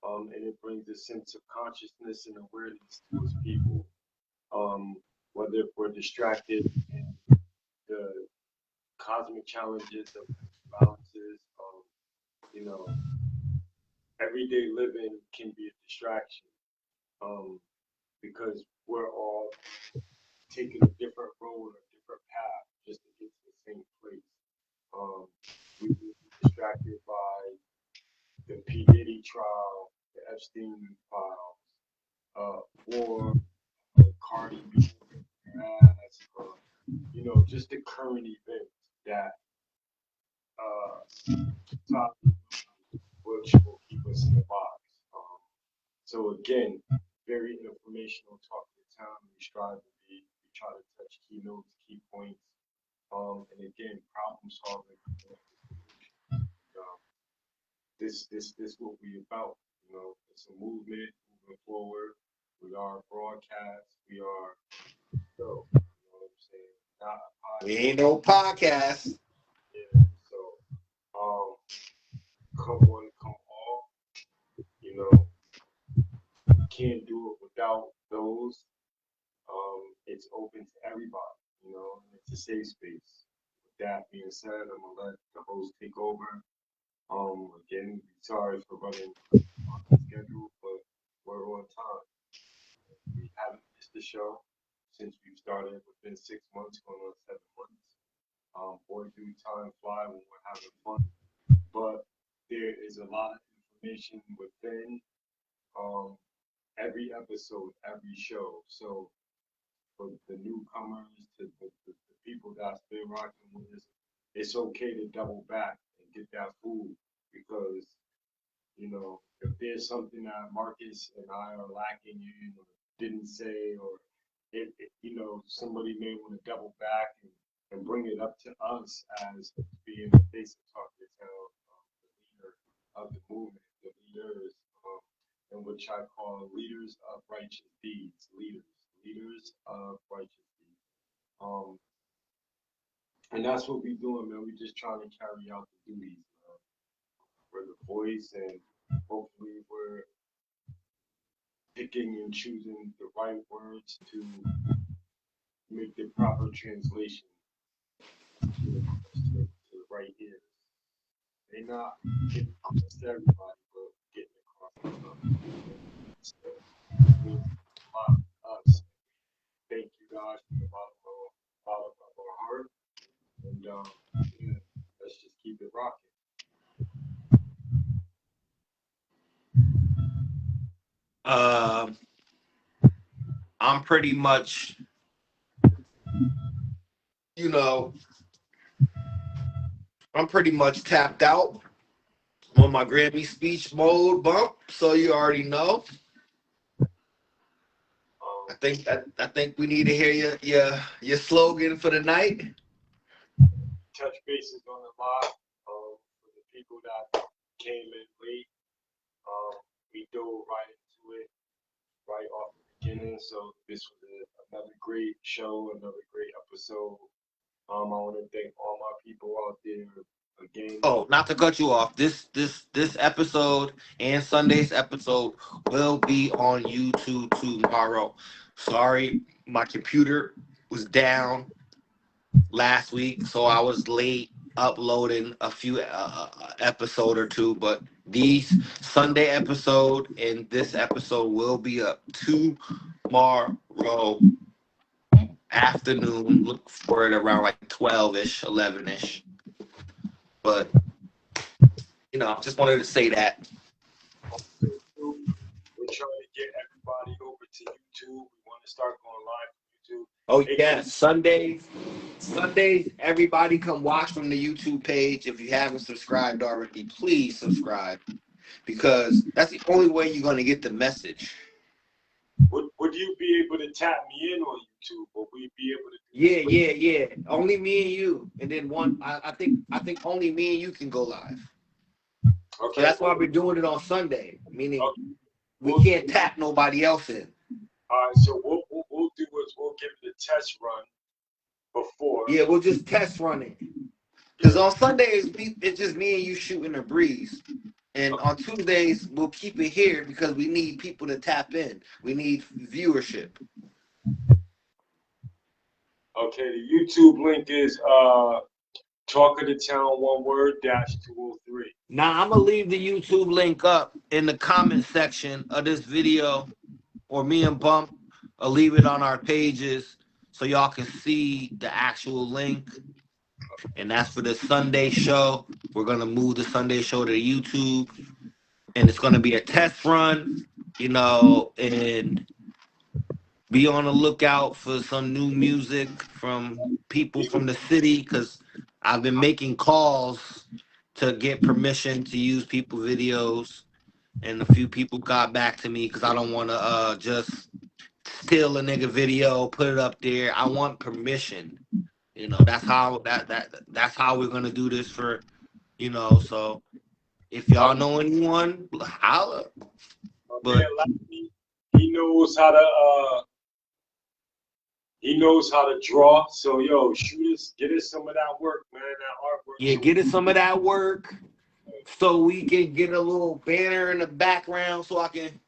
Speaker 3: And it brings a sense of consciousness and awareness to us people. Whether if we're distracted in the cosmic challenges of balances, you know, everyday living can be a distraction. Because we're all taking a different road or a different path just to get to the same place. We can be distracted by the P. Diddy trial, the Epstein files, war, Cardi B, ass, just the current events that top which will keep us in the box. So again, very informational talk of the town. We strive to be. We try to touch keynotes, key points, and again, problem solving. This what we about. It's a movement moving forward. We are a broadcast. We are so. You know what I'm saying? Not a
Speaker 2: We
Speaker 3: podcast.
Speaker 2: ain't no podcast.
Speaker 3: Yeah. So, come one, come all. You know, can't do it without those. It's open to everybody, and it's a safe space. With that being said, I'm gonna let the host take over. Again, sorry for running on the schedule, but we're on time. We haven't missed the show since we've started within 6 months, going on 7 months. Boy, do time fly when we're having fun. But there is a lot of information within every episode, every show. So for the newcomers to the people that's been rocking with us, it's okay to double back and get that food because, if there's something that Marcus and I are lacking in or didn't say, or somebody may want to double back and bring it up to us as being the face of Talk of the Town, the leader of the movement, the leaders, in which I call leaders of righteous deeds, leaders of righteous deeds. And that's what we're doing, man. We're just trying to carry out the duties. We're the voice, and hopefully we're picking and choosing the right words to make the proper translation to the right ears. They not getting across to everybody, but getting across to some. So it means a lot to us. Thank you guys from the bottom of our heart. And yeah, let's just keep it rocking.
Speaker 2: I'm pretty much, you know, I'm pretty much tapped out on my Grammy speech mode bump. So you already know. I think we need to hear your slogan for the night.
Speaker 3: Touch bases on the live. For the people that came in late, we dove right into it right off the beginning. So this was another great show, another great episode. I want to thank all my people out there again.
Speaker 2: Oh, not to cut you off. This episode and Sunday's episode will be on YouTube tomorrow. Sorry, my computer was down last week, so I was late uploading a few episode or two. But these Sunday episode and this episode will be up tomorrow afternoon. Look for it around like 12ish, 11ish. But just wanted to say that.
Speaker 3: We're trying to get everybody over to YouTube. We want to start going live on YouTube.
Speaker 2: Oh yes, Sundays, everybody come watch from the YouTube page. If you haven't subscribed already, please subscribe, because that's the only way you're gonna get the message.
Speaker 3: Would you be able to tap me in on YouTube? Would we be able to?
Speaker 2: Yeah. Only me and you, and then one. I think only me and you can go live.
Speaker 3: Okay.
Speaker 2: So that's why we're doing it on Sunday, meaning we
Speaker 3: We'll
Speaker 2: can't tap nobody else in.
Speaker 3: All right. So what we'll do is we'll give it a test run before.
Speaker 2: Yeah, we'll just test run it. Because on Sundays, it's just me and you shooting a breeze. And on Tuesdays, we'll keep it here because we need people to tap in. We need viewership.
Speaker 3: Okay, the YouTube link is Talk of the Town, one word, -203.
Speaker 2: Now, I'm going to leave the YouTube link up in the comment section of this video, or me and Bump will leave it on our pages so y'all can see the actual link. And that's for the Sunday show. We're going to move the Sunday show to YouTube. And it's going to be a test run, and be on the lookout for some new music from people from the city, because I've been making calls to get permission to use people videos. And a few people got back to me because I don't want to just steal a nigga video, put it up there. I want permission. That's how that's how we're gonna do this for, so if y'all know anyone, holla. But
Speaker 3: he knows how to draw. So get us some of that work, man. That artwork.
Speaker 2: yeah, get us some of that work so we can get a little banner in the background so I can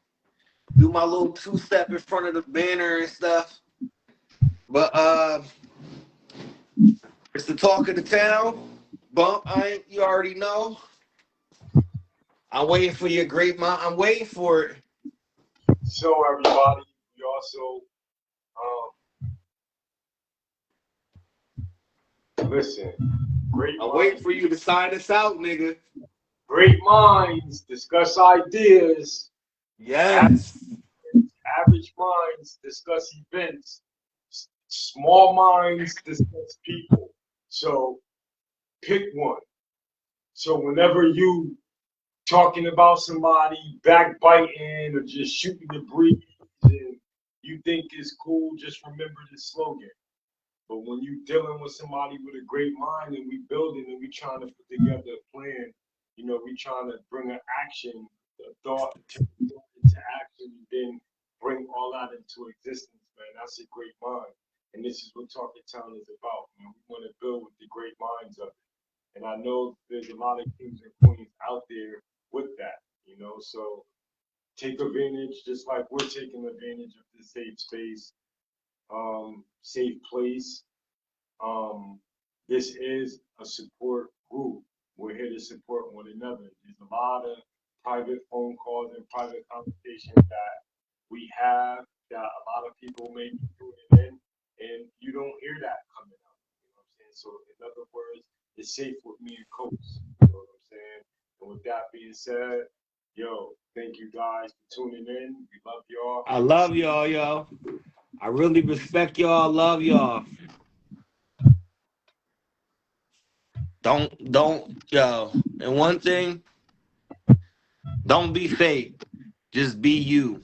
Speaker 2: do my little two-step in front of the banner and stuff. But it's the talk of the town. Bump, you already know. I'm waiting for your great mind. I'm waiting for it.
Speaker 3: So everybody, we also listen.
Speaker 2: I'm waiting for you to sign us out, nigga.
Speaker 3: Great minds discuss ideas.
Speaker 2: Yes.
Speaker 3: Average minds discuss events. Small minds discuss people. So pick one. So whenever you talking about somebody backbiting or just shooting the breeze and you think it's cool, just remember this slogan. But when you dealing with somebody with a great mind and we building and we trying to put together a plan, we trying to bring an action, a thought into action, and then bring all that into existence, man. That's a great mind. And this is what Talking Town is about, man. We want to build with the great minds of it. And I know there's a lot of kings and queens out there with that, so take advantage, just like we're taking advantage of this safe space, safe place. This is a support group. We're here to support one another. There's a lot of private phone calls and private conversations that we have that a lot of people may be tuning in, and you don't hear that coming up. You know what I'm saying? So in other words, it's safe with me and Coach. You know what I'm saying? And with that being said, Yo, thank you guys for tuning in. We love y'all.
Speaker 5: I love y'all, yo. I really respect y'all. Love y'all.
Speaker 2: Don't, yo. And one thing, don't be fake. Just be you.